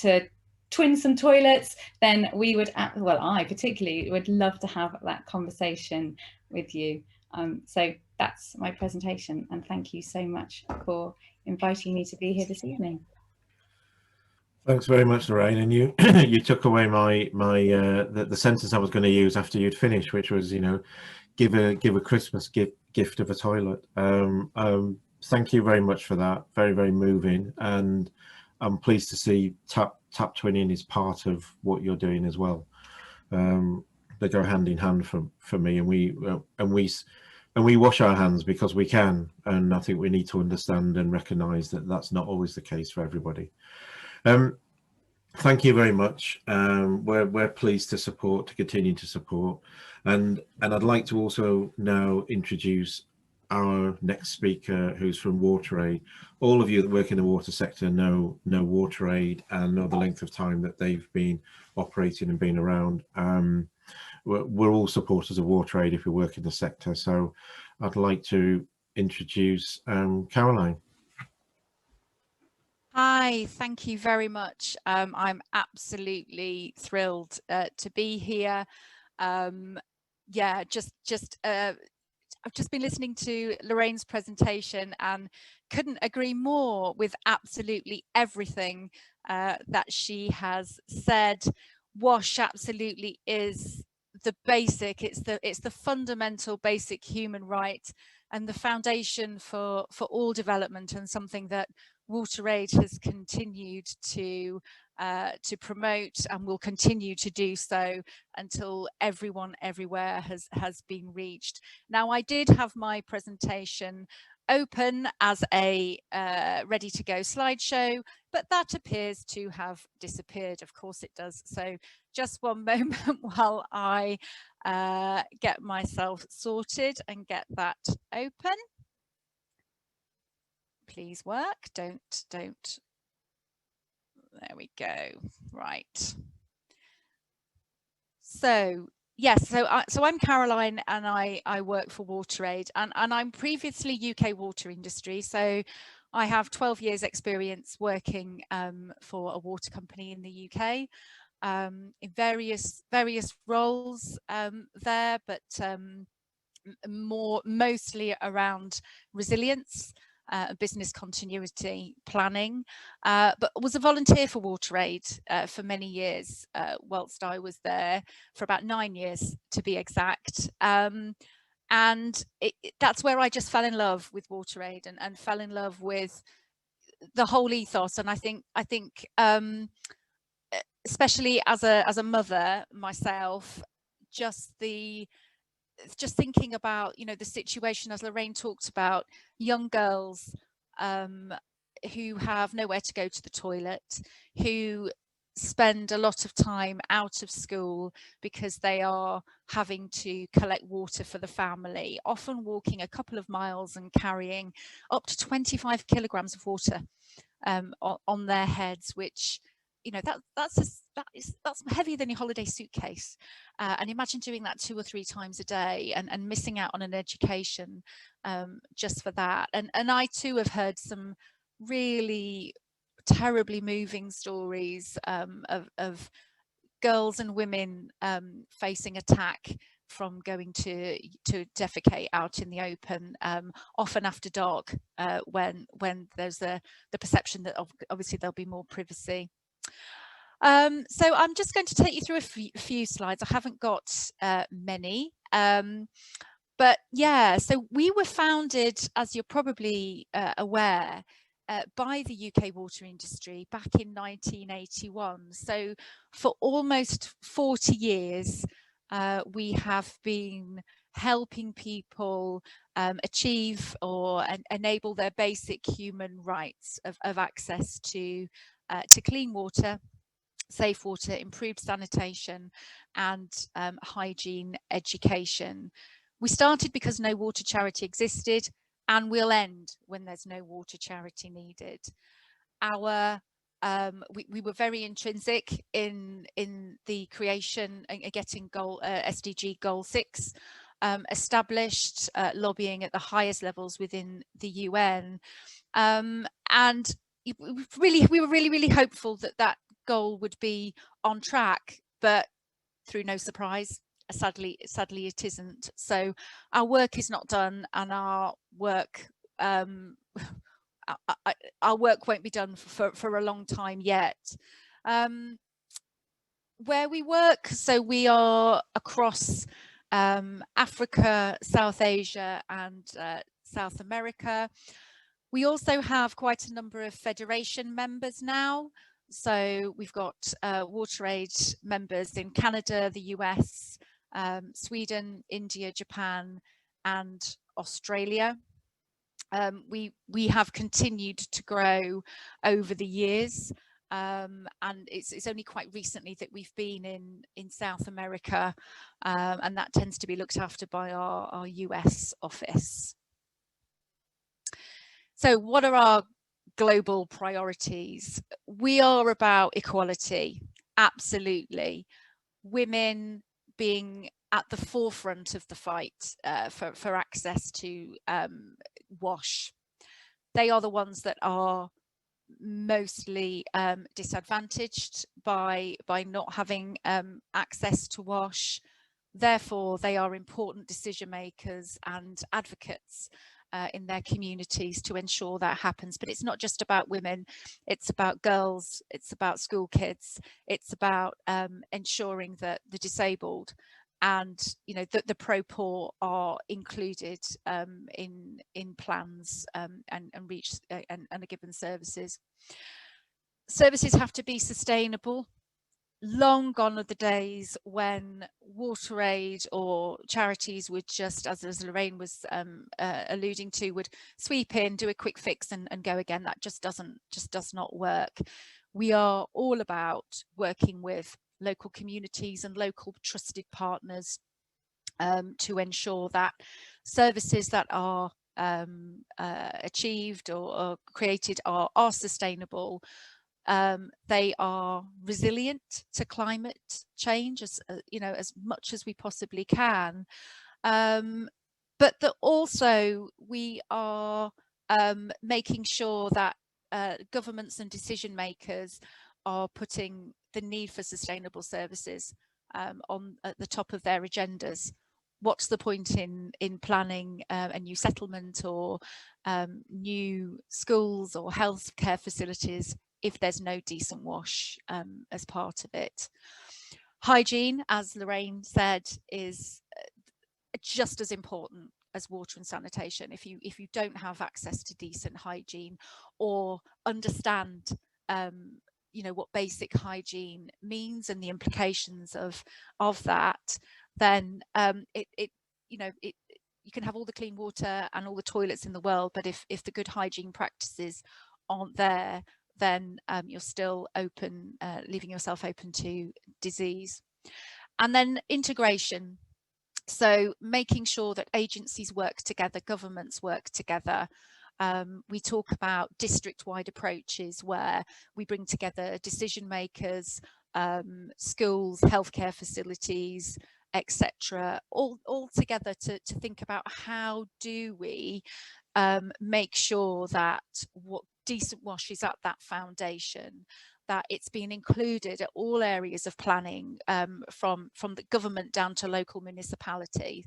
Speaker 6: to twin some toilets, then we would, well, I particularly would love to have that conversation with you. So that's my presentation, and thank you so much for inviting me to be here this evening.
Speaker 1: Thanks very much, Lorraine. And you you took away the sentence I was going to use after you'd finished, which was, you know, give a Christmas gift of a toilet. Thank you very much for that. Very, very moving, and I'm pleased to see tap twinning is part of what you're doing as well. They go hand in hand for me, and we wash our hands because we can, and I think we need to understand and recognise that that's not always the case for everybody. Thank you very much. We're pleased to continue to support, and I'd like to also now introduce our next speaker, who's from WaterAid. All of you that work in the water sector know WaterAid and know the length of time that they've been operating and been around. We're all supporters of WaterAid if we work in the sector. So I'd like to introduce Caroline.
Speaker 7: Hi, thank you very much. I'm absolutely thrilled to be here. Yeah, I've just been listening to Lorraine's presentation and couldn't agree more with absolutely everything that she has said. WASH absolutely is the basic, it's the fundamental basic human right and the foundation for all development, and something that WaterAid has continued to promote and will continue to do so until everyone everywhere has been reached. Now, I did have my presentation open as a ready to go slideshow, but that appears to have disappeared. Of course it does. So just one moment while I get myself sorted and get that open. Please work. Don't. There we go. Right. So yes, so I'm Caroline, and I work for WaterAid, and I'm previously UK water industry. So I have 12 years experience working for a water company in the UK, in various roles there, but mostly around resilience, business continuity planning, but was a volunteer for WaterAid for many years, whilst I was there for about 9 years to be exact. And that's where I just fell in love with WaterAid and fell in love with the whole ethos. And I think especially as a mother myself, just thinking about, you know, the situation, as Lorraine talked about, young girls who have nowhere to go to the toilet, who spend a lot of time out of school because they are having to collect water for the family, often walking a couple of miles and carrying up to 25 kilograms of water on their heads, which, you know, that's heavier than your holiday suitcase. And imagine doing that 2 or 3 times a day and missing out on an education just for that. And I too have heard some really terribly moving stories of girls and women facing attack from going to defecate out in the open, often after dark, when there's the perception that obviously there'll be more privacy. So I'm just going to take you through a few slides. I haven't got many, but yeah, so we were founded, as you're probably aware, by the UK water industry back in 1981. So for almost 40 years, we have been helping people achieve or enable their basic human rights of access to clean water, safe water, improved sanitation, and hygiene education. We started because no water charity existed, and we'll end when there's no water charity needed. We were very intrinsic in the creation and getting SDG Goal 6 established, lobbying at the highest levels within the UN, and we were really hopeful that goal would be on track, but through no surprise, sadly it isn't. So our work is not done, and our work won't be done for a long time yet. Where we work, so we are across Africa, South Asia, and South America. We also have quite a number of federation members now. So we've got WaterAid members in Canada, the US, Sweden, India, Japan, and Australia. We have continued to grow over the years, and it's only quite recently that we've been in South America, and that tends to be looked after by our US office. So what are our global priorities? We are about equality, absolutely. Women being at the forefront of the fight for access to WASH. They are the ones that are mostly disadvantaged by not having access to WASH. Therefore, they are important decision makers and advocates in their communities to ensure that happens. But it's not just about women, it's about girls, it's about school kids, it's about ensuring that the disabled and, you know, that the pro-poor are included in plans and reach and are given services. Services have to be sustainable. Long gone are the days when WaterAid or charities would just, as Lorraine was alluding to, would sweep in, do a quick fix and go again. That just does not work. We are all about working with local communities and local trusted partners to ensure that services that are achieved or created are sustainable. They are resilient to climate change, as as much as we possibly can, but that also we are making sure that governments and decision makers are putting the need for sustainable services on at the top of their agendas. What's the point in planning a new settlement or new schools or healthcare facilities if there's no decent wash as part of it? Hygiene, as Lorraine said, is just as important as water and sanitation. If you don't have access to decent hygiene or understand what basic hygiene means and the implications of that, then you can have all the clean water and all the toilets in the world, but if the good hygiene practices aren't there, then you're still open, leaving yourself open to disease. And then integration. So making sure that agencies work together, governments work together. We talk about district-wide approaches where we bring together decision makers, schools, healthcare facilities, etc., all together to think about how do we make sure that what decent wash is at that foundation, that it's been included at all areas of planning, from the government down to local municipalities.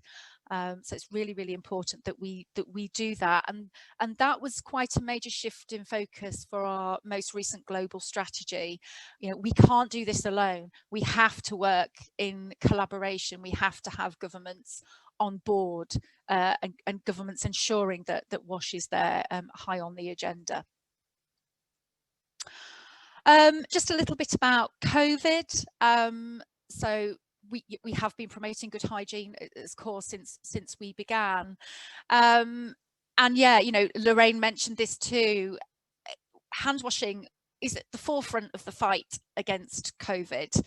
Speaker 7: So it's really, really important that we do that, and that was quite a major shift in focus for our most recent global strategy. We can't do this alone. We have to work in collaboration. We have to have governments on board, and governments ensuring that WASH is there, high on the agenda. Just a little bit about COVID. So we have been promoting good hygiene, of course, since we began. And yeah, Lorraine mentioned this too. Hand washing is at the forefront of the fight against COVID.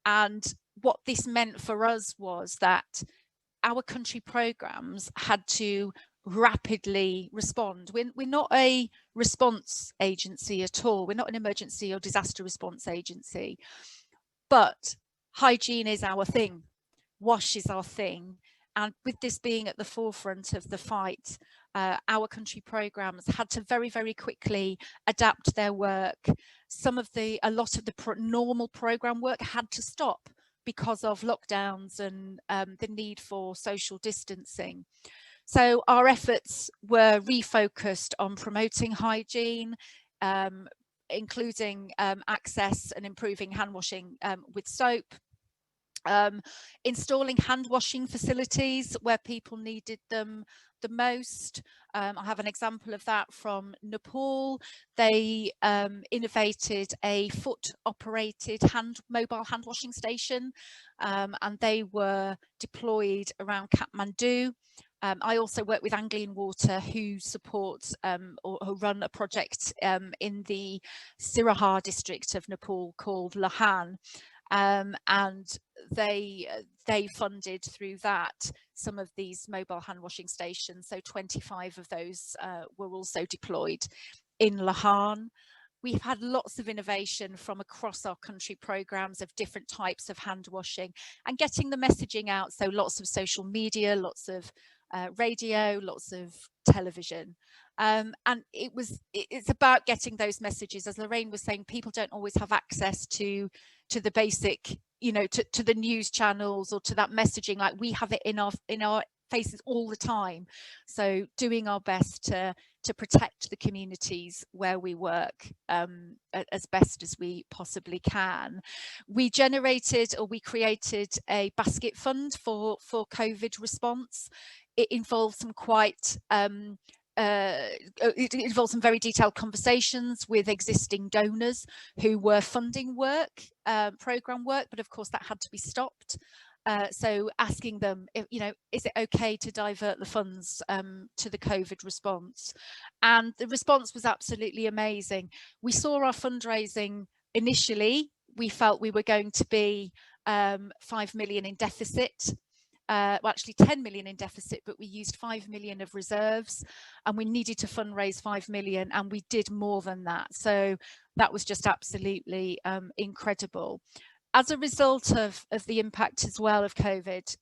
Speaker 7: And what this meant for us was that our country programs had to rapidly respond. We're not a response agency at all. We're not an emergency or disaster response agency, but hygiene is our thing. WASH is our thing. And with this being at the forefront of the fight, our country programs had to very, very quickly adapt their work. A lot of the normal program work had to stop because of lockdowns and the need for social distancing. So our efforts were refocused on promoting hygiene, including access and improving hand washing with soap, installing hand washing facilities where people needed them the most. I have an example of that from Nepal. They innovated a foot-operated mobile hand washing station, and they were deployed around Kathmandu. I also work with Anglian Water, who support or who run a project in the Sirahar district of Nepal called Lahan. And they funded through that some of these mobile hand washing stations. So 25 of those were also deployed in Lahan. We've had lots of innovation from across our country programs of different types of hand washing and getting the messaging out. So lots of social media, lots of radio, lots of television. And it's about getting those messages. As Lorraine was saying, people don't always have access to the basic, to the news channels or to that messaging like we have it in our faces all the time. So doing our best to protect the communities where we work as best as we possibly can. We created a basket fund for COVID response. It involves some it involves some very detailed conversations with existing donors who were funding work, program work, but of course that had to be stopped. So asking them, is it okay to divert the funds to the COVID response? And the response was absolutely amazing. We saw our fundraising initially, we felt we were going to be 5 million in deficit. well, actually 10 million in deficit, but we used 5 million of reserves, and we needed to fundraise 5 million, and we did more than that. So that was just absolutely incredible. As a result of the impact as well of COVID,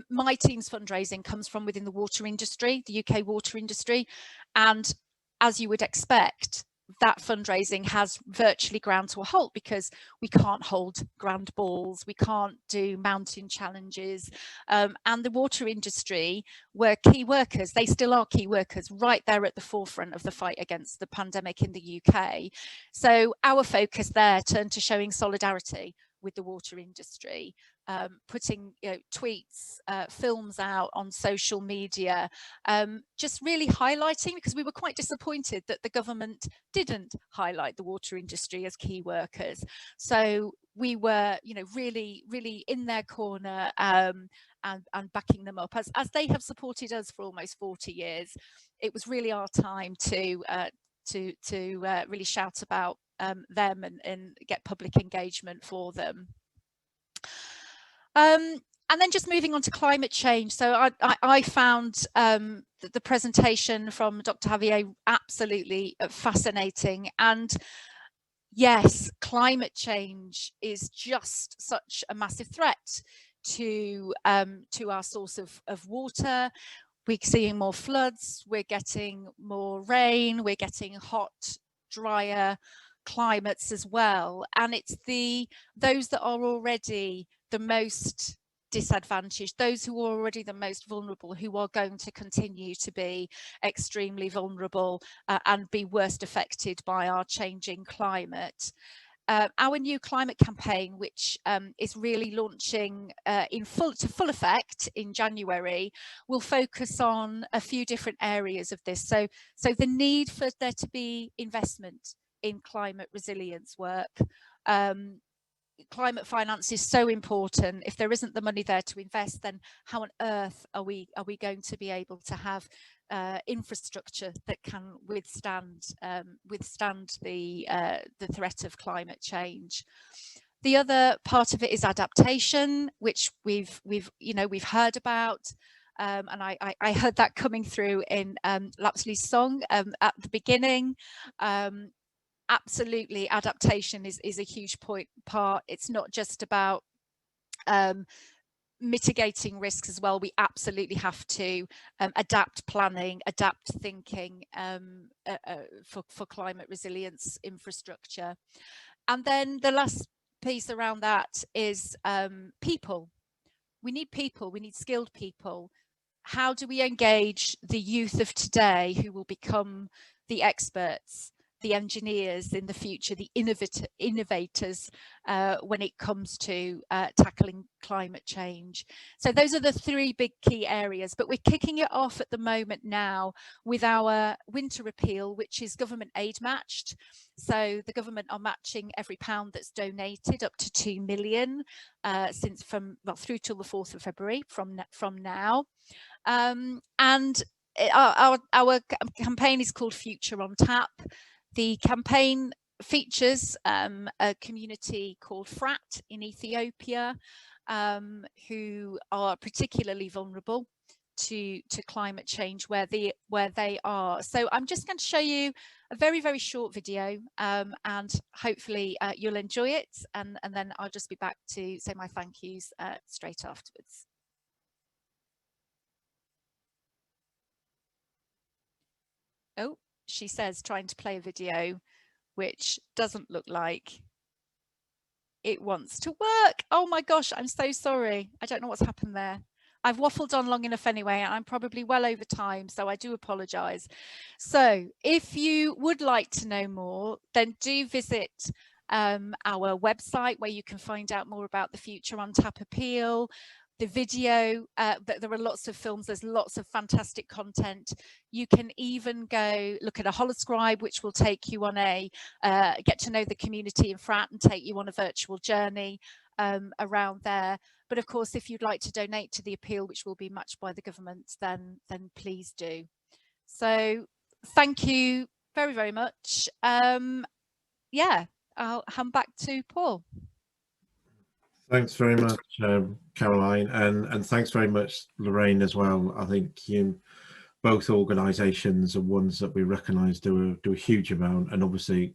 Speaker 7: my team's fundraising comes from within the water industry, the UK water industry, and as you would expect, that fundraising has virtually ground to a halt because we can't hold grand balls, we can't do mountain challenges, and the water industry were key workers. They still are key workers, right there at the forefront of the fight against the pandemic in the UK. So our focus there turned to showing solidarity with the water industry, putting tweets, films out on social media, just really highlighting, because we were quite disappointed that the government didn't highlight the water industry as key workers. So we were, really, really in their corner, and backing them up as they have supported us for almost 40 years. It was really our time to really shout about them and get public engagement for them. And then just moving on to climate change. So I found the presentation from Dr. Javier absolutely fascinating. And yes, climate change is just such a massive threat to our source of water. We're seeing more floods, we're getting more rain, we're getting hot, drier climates as well. And it's those that are already the most disadvantaged, those who are already the most vulnerable, who are going to continue to be extremely vulnerable and be worst affected by our changing climate. Our new climate campaign, which is really launching to full effect in January, will focus on a few different areas of this. So the need for there to be investment in climate resilience work. Climate finance is so important. If there isn't the money there to invest, then how on earth are we going to be able to have infrastructure that can withstand the threat of climate change? The other part of it is adaptation, which we've heard about. And I heard that coming through in Lapsley's song at the beginning. Absolutely, adaptation is a huge part. It's not just about mitigating risks as well. We absolutely have to adapt planning, adapt thinking for climate resilience infrastructure. And then the last piece around that is people. We need people, we need skilled people. How do we engage the youth of today who will become the experts, the engineers in the future, the innovators when it comes to tackling climate change? So those are the three big key areas, but we're kicking it off at the moment now with our winter appeal, which is government aid matched. So the government are matching every pound that's donated up to 2 million through till the 4th of February from now. And our campaign is called Future on Tap. The campaign features a community called Frat in Ethiopia, who are particularly vulnerable to climate change where they are. So I'm just going to show you a very, very short video, and hopefully you'll enjoy it, and then I'll just be back to say my thank yous straight afterwards. Oh, she says trying to play a video which doesn't look like it wants to work. Oh my gosh, I'm so sorry. I don't know what's happened there. I've waffled on long enough anyway, and I'm probably well over time, so I do apologise. So if you would like to know more, then do visit our website, where you can find out more about the Future on Tap appeal, the video. There are lots of films, there's lots of fantastic content. You can even go look at a holoscribe, which will take you on get to know the community in Frat and take you on a virtual journey around there. But of course, if you'd like to donate to the appeal, which will be matched by the government, then please do. So thank you very, very much. Yeah, I'll hand back to Paul.
Speaker 1: Thanks very much, Caroline, and thanks very much, Lorraine, as well. I think both organisations are ones that we recognise do a huge amount, and obviously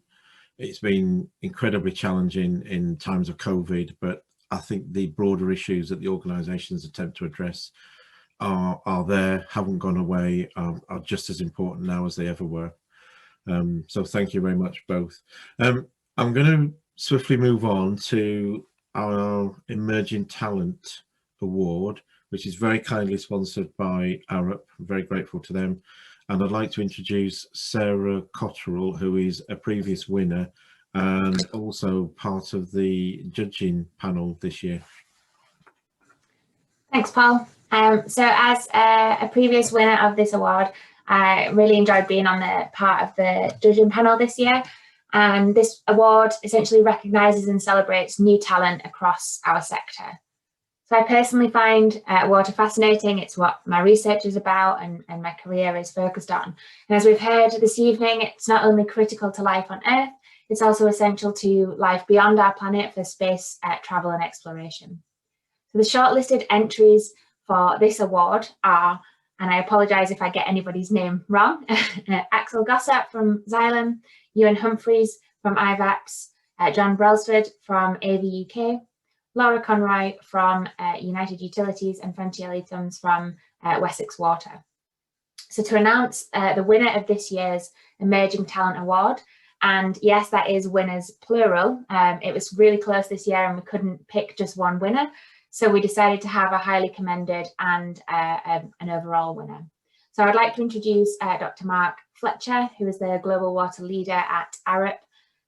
Speaker 1: it's been incredibly challenging in times of COVID, but I think the broader issues that the organisations attempt to address are there, haven't gone away, are just as important now as they ever were. So thank you very much, both. I'm going to swiftly move on to our Emerging Talent Award, which is very kindly sponsored by Arup. I'm very grateful to them. And I'd like to introduce Sarah Cotterill, who is a previous winner and also part of the judging panel this year.
Speaker 8: Thanks, Paul. So as a previous winner of this award, I really enjoyed being on the part of the judging panel this year. And this award essentially recognises and celebrates new talent across our sector. So I personally find water fascinating. It's what my research is about and my career is focused on. And as we've heard this evening, it's not only critical to life on Earth, it's also essential to life beyond our planet for space travel and exploration. So the shortlisted entries for this award are, and I apologise if I get anybody's name wrong, Axel Gossart from Xylem, Ewan Humphreys from IVAPS, John Brailsford from AV UK, Laura Conroy from United Utilities, and Franciele Thumbs from Wessex Water. So to announce the winner of this year's Emerging Talent Award, and yes, that is winners plural. It was really close this year and we couldn't pick just one winner. So we decided to have a highly commended and an overall winner. So I'd like to introduce Dr. Mark Fletcher, who is the Global Water Leader at Arup,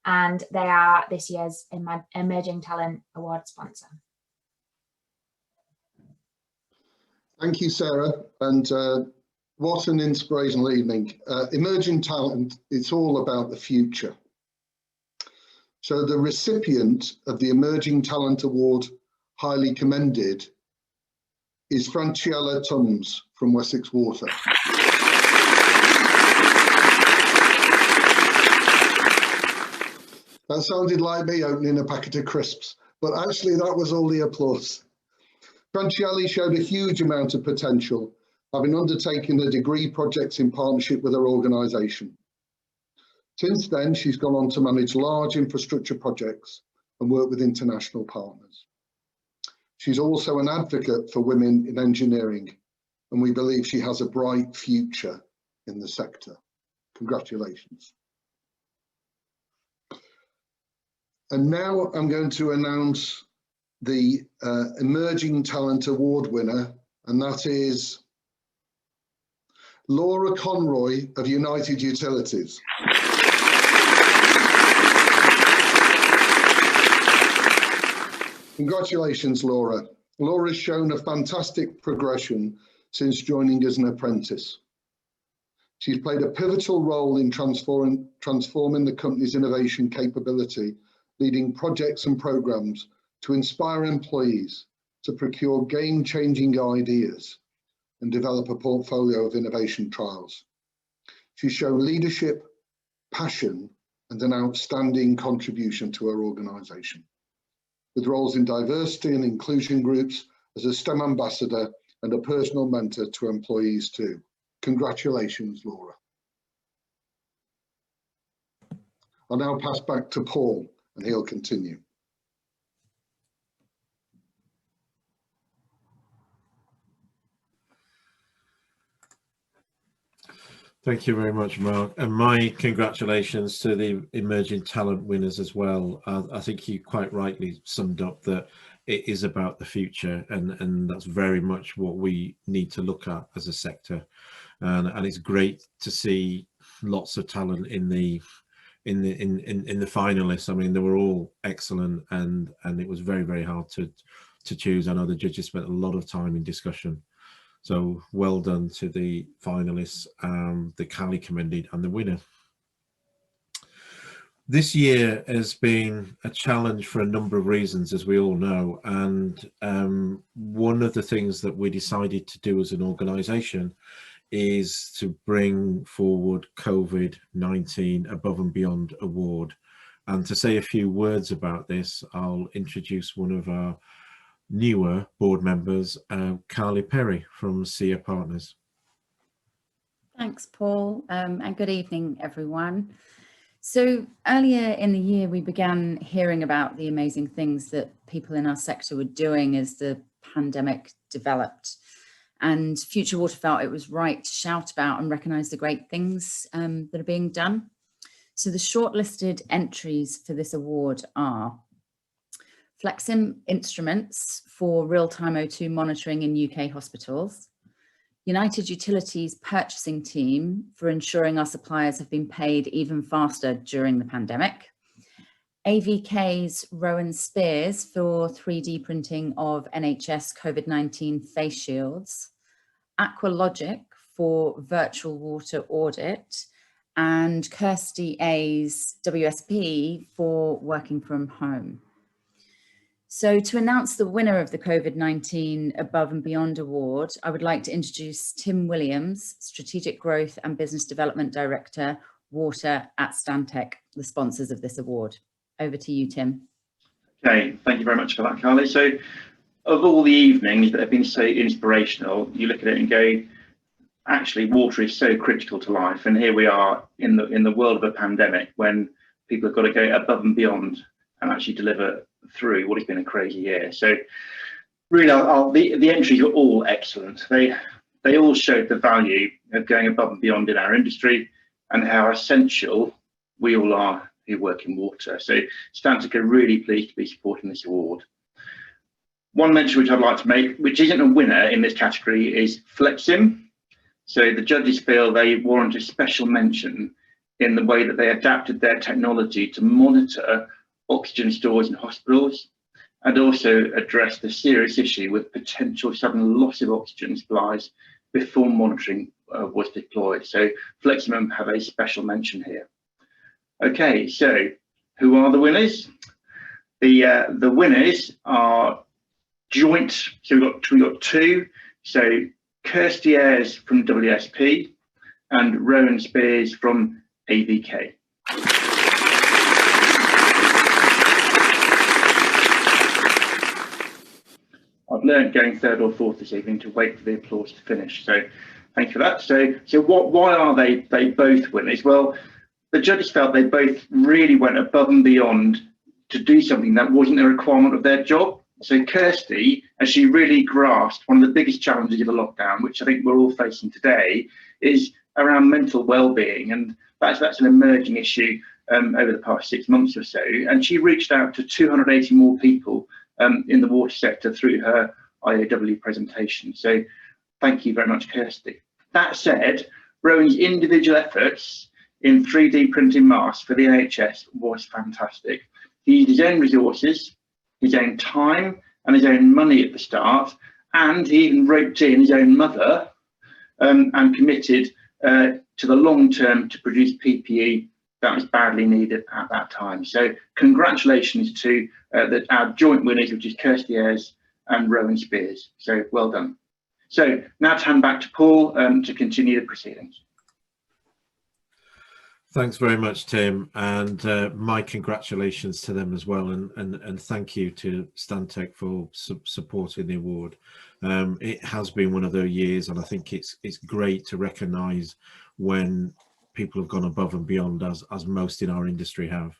Speaker 8: and they are this year's Emerging Talent Award sponsor.
Speaker 9: Thank you, Sarah, and what an inspirational evening. Emerging talent, it's all about the future. So the recipient of the Emerging Talent Award, highly commended, is Franciele Thumbs from Wessex Water. That sounded like me opening a packet of crisps, but actually that was all the applause. Franciele showed a huge amount of potential, having undertaken a degree projects in partnership with her organisation. Since then, she's gone on to manage large infrastructure projects and work with international partners. She's also an advocate for women in engineering, and we believe she has a bright future in the sector. Congratulations. And now I'm going to announce the Emerging Talent Award winner, and that is Laura Conroy of United Utilities. Congratulations, Laura. Laura's shown a fantastic progression since joining as an apprentice. She's played a pivotal role in transforming the company's innovation capability, leading projects and programs to inspire employees to procure game-changing ideas and develop a portfolio of innovation trials. She's shown leadership, passion, and an outstanding contribution to her organisation, with roles in diversity and inclusion groups, as a STEM ambassador and a personal mentor to employees too. Congratulations, Laura. I'll now pass back to Paul and he'll continue.
Speaker 1: Thank you very much, Mark, and my congratulations to the Emerging Talent winners as well. I think you quite rightly summed up that it is about the future, and that's very much what we need to look at as a sector. And it's great to see lots of talent in the finalists. I mean, they were all excellent, and it was very, very hard to choose. I know the judges spent a lot of time in discussion. So well done to the finalists, the highly commended, and the winner. This year has been a challenge for a number of reasons, as we all know. And one of the things that we decided to do as an organisation is to bring forward COVID-19 Above and Beyond Award. And to say a few words about this, I'll introduce one of our newer board members, Carly Perry from SIA Partners.
Speaker 10: Thanks, Paul, and good evening, everyone. So earlier in the year, we began hearing about the amazing things that people in our sector were doing as the pandemic developed. And Future Water felt it was right to shout about and recognise the great things that are being done. So the shortlisted entries for this award are Flexim Instruments for real-time O2 monitoring in UK hospitals, United Utilities Purchasing Team for ensuring our suppliers have been paid even faster during the pandemic, AVK's Rowan Spears for 3D printing of NHS COVID-19 face shields, Aqualogic for virtual water audit, and Kirsty A's WSP for working from home. So to announce the winner of the COVID-19 Above and Beyond Award, I would like to introduce Tim Williams, Strategic Growth and Business Development Director, Water at Stantec, the sponsors of this award. Over to you, Tim.
Speaker 11: Okay, thank you very much for that, Carly. So of all the evenings that have been so inspirational, you look at it and go, actually, water is so critical to life. And here we are in the world of a pandemic when people have got to go above and beyond and actually deliver through what has been a crazy year. So really, the entries are all excellent. They all showed the value of going above and beyond in our industry and how essential we all are who work in water. So Stantec are really pleased to be supporting this award. One mention which I'd like to make, which isn't a winner in this category, is Flexim. So the judges feel they warrant a special mention in the way that they adapted their technology to monitor oxygen stores in hospitals and also address the serious issue with potential sudden loss of oxygen supplies before monitoring was deployed. So Flexim have a special mention here. Okay, so who are the winners? The winners are joint. So we've got two. So Kirsty Ayres from WSP and Rowan Spears from AVK. I've learned going third or fourth this evening to wait for the applause to finish. So thank you for that. So why are they both winners? Well, the judges felt they both really went above and beyond to do something that wasn't a requirement of their job. So Kirsty, as she really grasped one of the biggest challenges of the lockdown, which I think we're all facing today, is around mental well-being, and that's an emerging issue over the past 6 months or so. And she reached out to 280 more people in the water sector through her IOW presentation. So thank you very much, Kirsty. That said, Rowan's individual efforts in 3D printing masks for the NHS was fantastic. He used his own resources, his own time and his own money at the start, and he even roped in his own mother and committed to the long term to produce PPE that was badly needed at that time. So congratulations to our joint winners, which is Kirsty Ayres and Rowan Spears. So well done. So now to hand back to Paul to continue the proceedings.
Speaker 1: Thanks very much, Tim, and my congratulations to them as well, and thank you to Stantec for supporting the award. It has been one of those years, and I think it's great to recognise when people have gone above and beyond, as most in our industry have.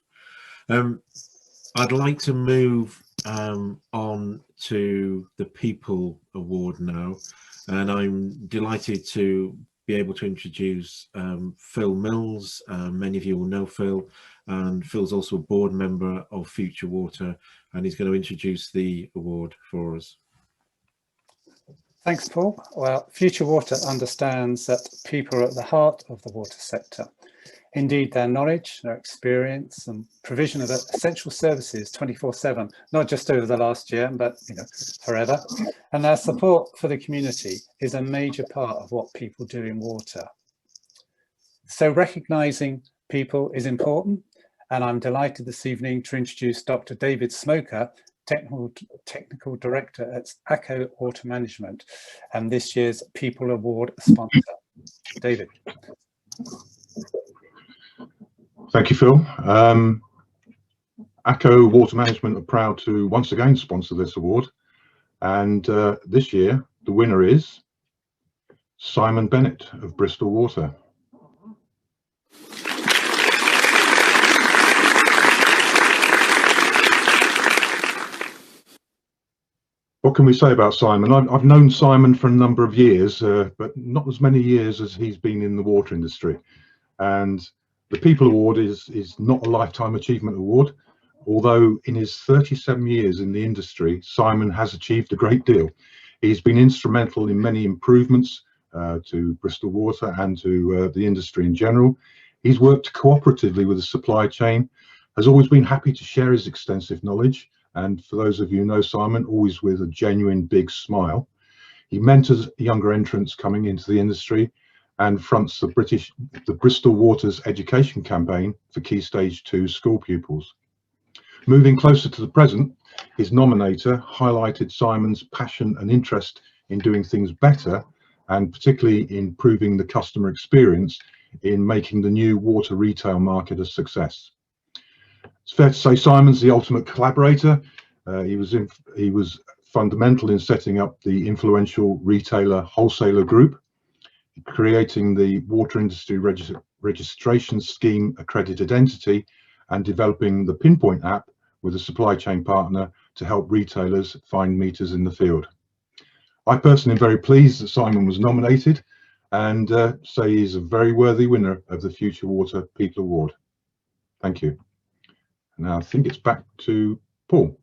Speaker 1: I'd like to move on to the People Award now, and I'm delighted to be able to introduce Phil Mills. Many of you will know Phil, and Phil's also a board member of Future Water, and he's going to introduce the award for us.
Speaker 12: Thanks, Paul. Well, Future Water understands that people are at the heart of the water sector. Indeed, their knowledge, their experience and provision of essential services 24/7, not just over the last year, but forever. And their support for the community is a major part of what people do in water. So recognising people is important, and I'm delighted this evening to introduce Dr. David Smoker, Technical Director at ACO Water Management, and this year's People Award sponsor. David.
Speaker 13: Thank you, Phil. ACCO Water Management are proud to once again sponsor this award, and this year the winner is Simon Bennett of Bristol Water. What can we say about Simon? I've known Simon for a number of years, but not as many years as he's been in the water industry. And the People Award is not a lifetime achievement award, although in his 37 years in the industry, Simon has achieved a great deal. He's been instrumental in many improvements to Bristol Water and to the industry in general. He's worked cooperatively with the supply chain, has always been happy to share his extensive knowledge, and for those of you who know Simon, always with a genuine big smile. He mentors younger entrants coming into the industry and fronts the Bristol Water's education campaign for Key Stage 2 school pupils. Moving closer to the present, his nominator highlighted Simon's passion and interest in doing things better, and particularly in improving the customer experience in making the new water retail market a success. It's fair to say Simon's the ultimate collaborator. He was fundamental in setting up the influential retailer wholesaler group, creating the water industry registration scheme accredited entity, and developing the Pinpoint app with a supply chain partner to help retailers find meters in the field. I personally am very pleased that Simon was nominated, and say he's a very worthy winner of the Future Water People Award. Thank you. Now I think it's back to Paul.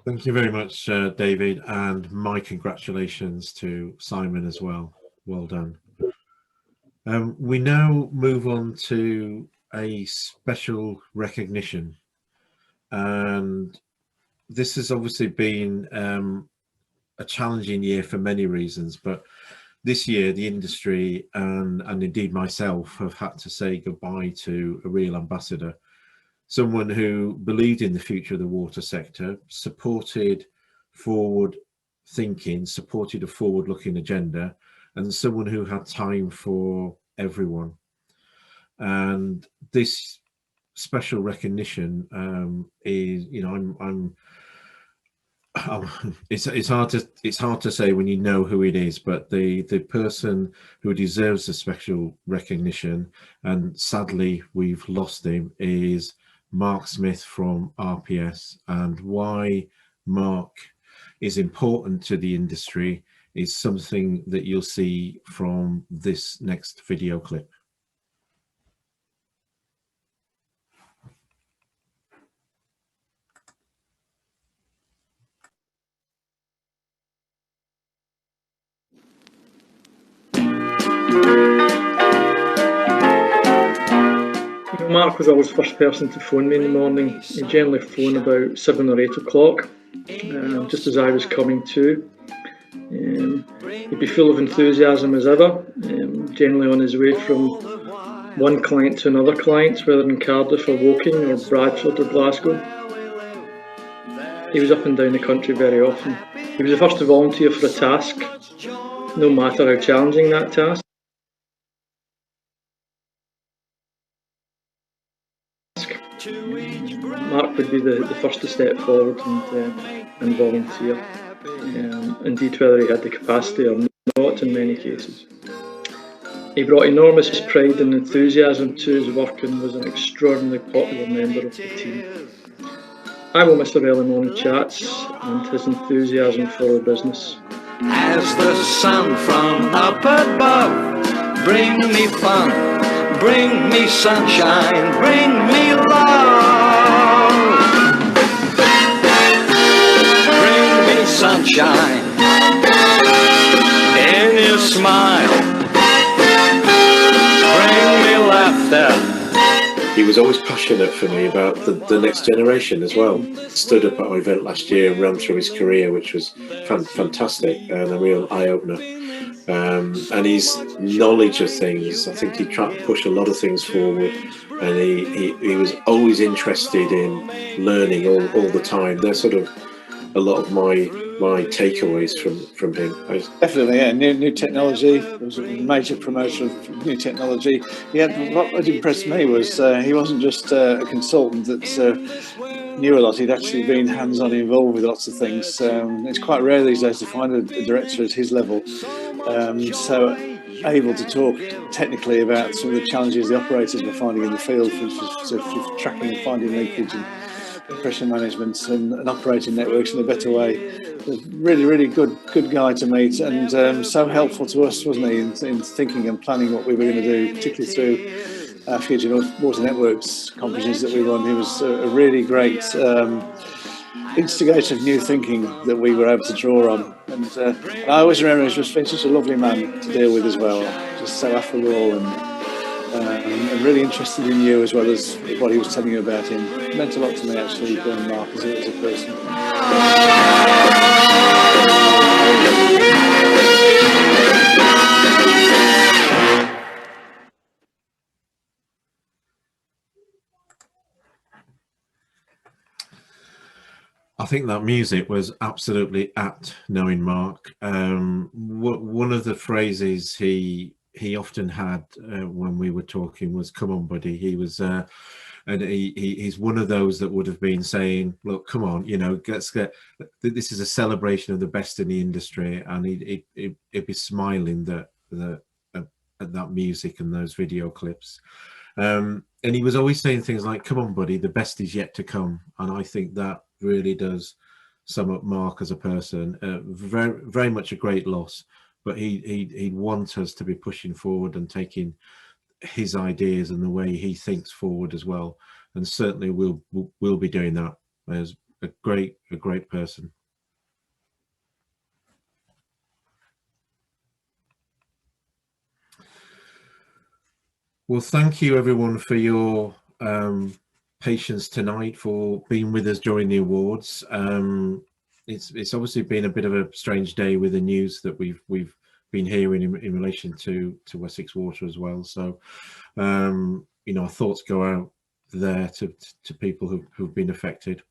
Speaker 1: Thank you very much, David, and my congratulations to Simon as well. Well done. We now move on to a special recognition, and this has obviously been a challenging year for many reasons, but this year the industry and indeed myself have had to say goodbye to a real ambassador, someone who believed in the future of the water sector, supported forward thinking, supported a forward looking agenda, and someone who had time for everyone. And this special recognition is, you know, it's hard to say when you know who it is, but the person who deserves a special recognition, and sadly we've lost him, is Mark Smith from RPS. And why Mark is important to the industry is something that you'll see from this next video clip.
Speaker 14: Mark was always the first person to phone me in the morning. He generally phoned about 7 or 8 o'clock, just as I was coming to. He'd be full of enthusiasm as ever, generally on his way from one client to another client, whether in Cardiff or Woking or Bradford or Glasgow. He was up and down the country very often. He was the first to volunteer for a task, no matter how challenging that task. Mark would be the first to step forward and volunteer, indeed whether he had the capacity or not in many cases. He brought enormous pride and enthusiasm to his work and was an extraordinarily popular member of the team. I will miss the early morning chats and his enthusiasm for the business.
Speaker 15: As the sun from up above, bring me fun, bring me sunshine, bring me love. Bring me sunshine in your smile, bring me laughter.
Speaker 1: He was always passionate for me about the next generation as well. Stood up at our event last year and ran through his career, which was fantastic and a real eye-opener. And his knowledge of things, I think he tried to push a lot of things forward, and he was always interested in learning all the time. They're sort of a lot of my takeaways from him.
Speaker 4: Definitely, yeah. New technology. There was a major promoter of new technology. Yeah, what impressed me was he wasn't just a consultant that knew a lot. He'd actually been hands-on involved with lots of things. It's quite rare these days to find a director at his level so able to talk technically about some of the challenges the operators were finding in the field for tracking and finding leakage and pressure management and operating networks in a better way. Really good guy to meet, and so helpful to us, wasn't he, in thinking and planning what we were going to do, particularly through our Future Water Networks competitions that we run. He was a really great instigator of new thinking that we were able to draw on, and I always remember he was such a lovely man to deal with as well, just so affable and really interested in you as well as what he was telling you about him. It meant a lot to me actually, Mark, as a person.
Speaker 1: I think that music was absolutely apt, knowing Mark. One of the phrases he often had when we were talking was, "Come on, buddy." He was, and he's one of those that would have been saying, "Look, come on, you know, let's get. This is a celebration of the best in the industry," and he'd be smiling at that music and those video clips. And he was always saying things like, "Come on, buddy, the best is yet to come." And I think that really does sum up Mark as a person. Very much a great loss, but he'd want us to be pushing forward and taking his ideas and the way he thinks forward as well. And certainly we'll be doing that. As a great person. Well, thank you everyone for your patience tonight, for being with us during the awards. It's obviously been a bit of a strange day with the news that we've been hearing in relation to Wessex Water as well. So you know, our thoughts go out there to people who've been affected,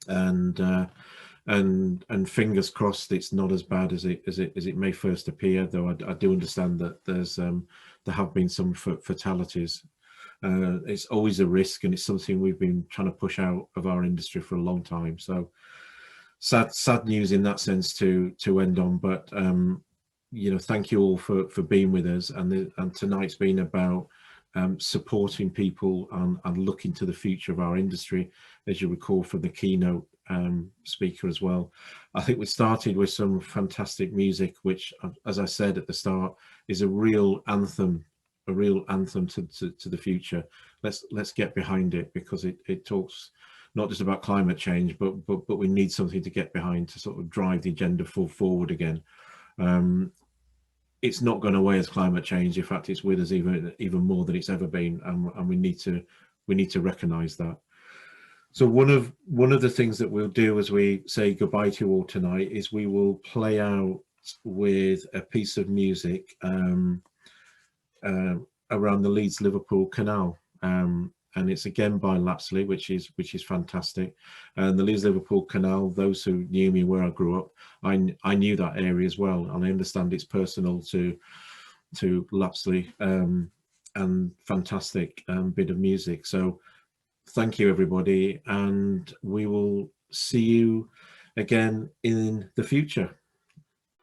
Speaker 1: and fingers crossed it's not as bad as it may first appear, though I do understand that there have been some fatalities. It's always a risk, and it's something we've been trying to push out of our industry for a long time. So sad news in that sense to end on, but you know, thank you all for being with us, and tonight's been about supporting people and looking to the future of our industry, as you recall from the keynote speaker as well. I think we started with some fantastic music, which, as I said at the start, is a real anthem to the future. Let's get behind it, because it talks not just about climate change, but we need something to get behind to sort of drive the agenda forward again. It's not gone away as climate change. In fact, it's with us even more than it's ever been, and we need to recognise that. So one of the things that we'll do as we say goodbye to you all tonight is we will play out with a piece of music around the Leeds-Liverpool Canal, and it's again by Lapsley, which is fantastic. And the Leeds-Liverpool Canal, those who knew me where I grew up, I knew that area as well, and I understand it's personal to Lapsley, and fantastic bit of music. So thank you everybody, and we will see you again in the future.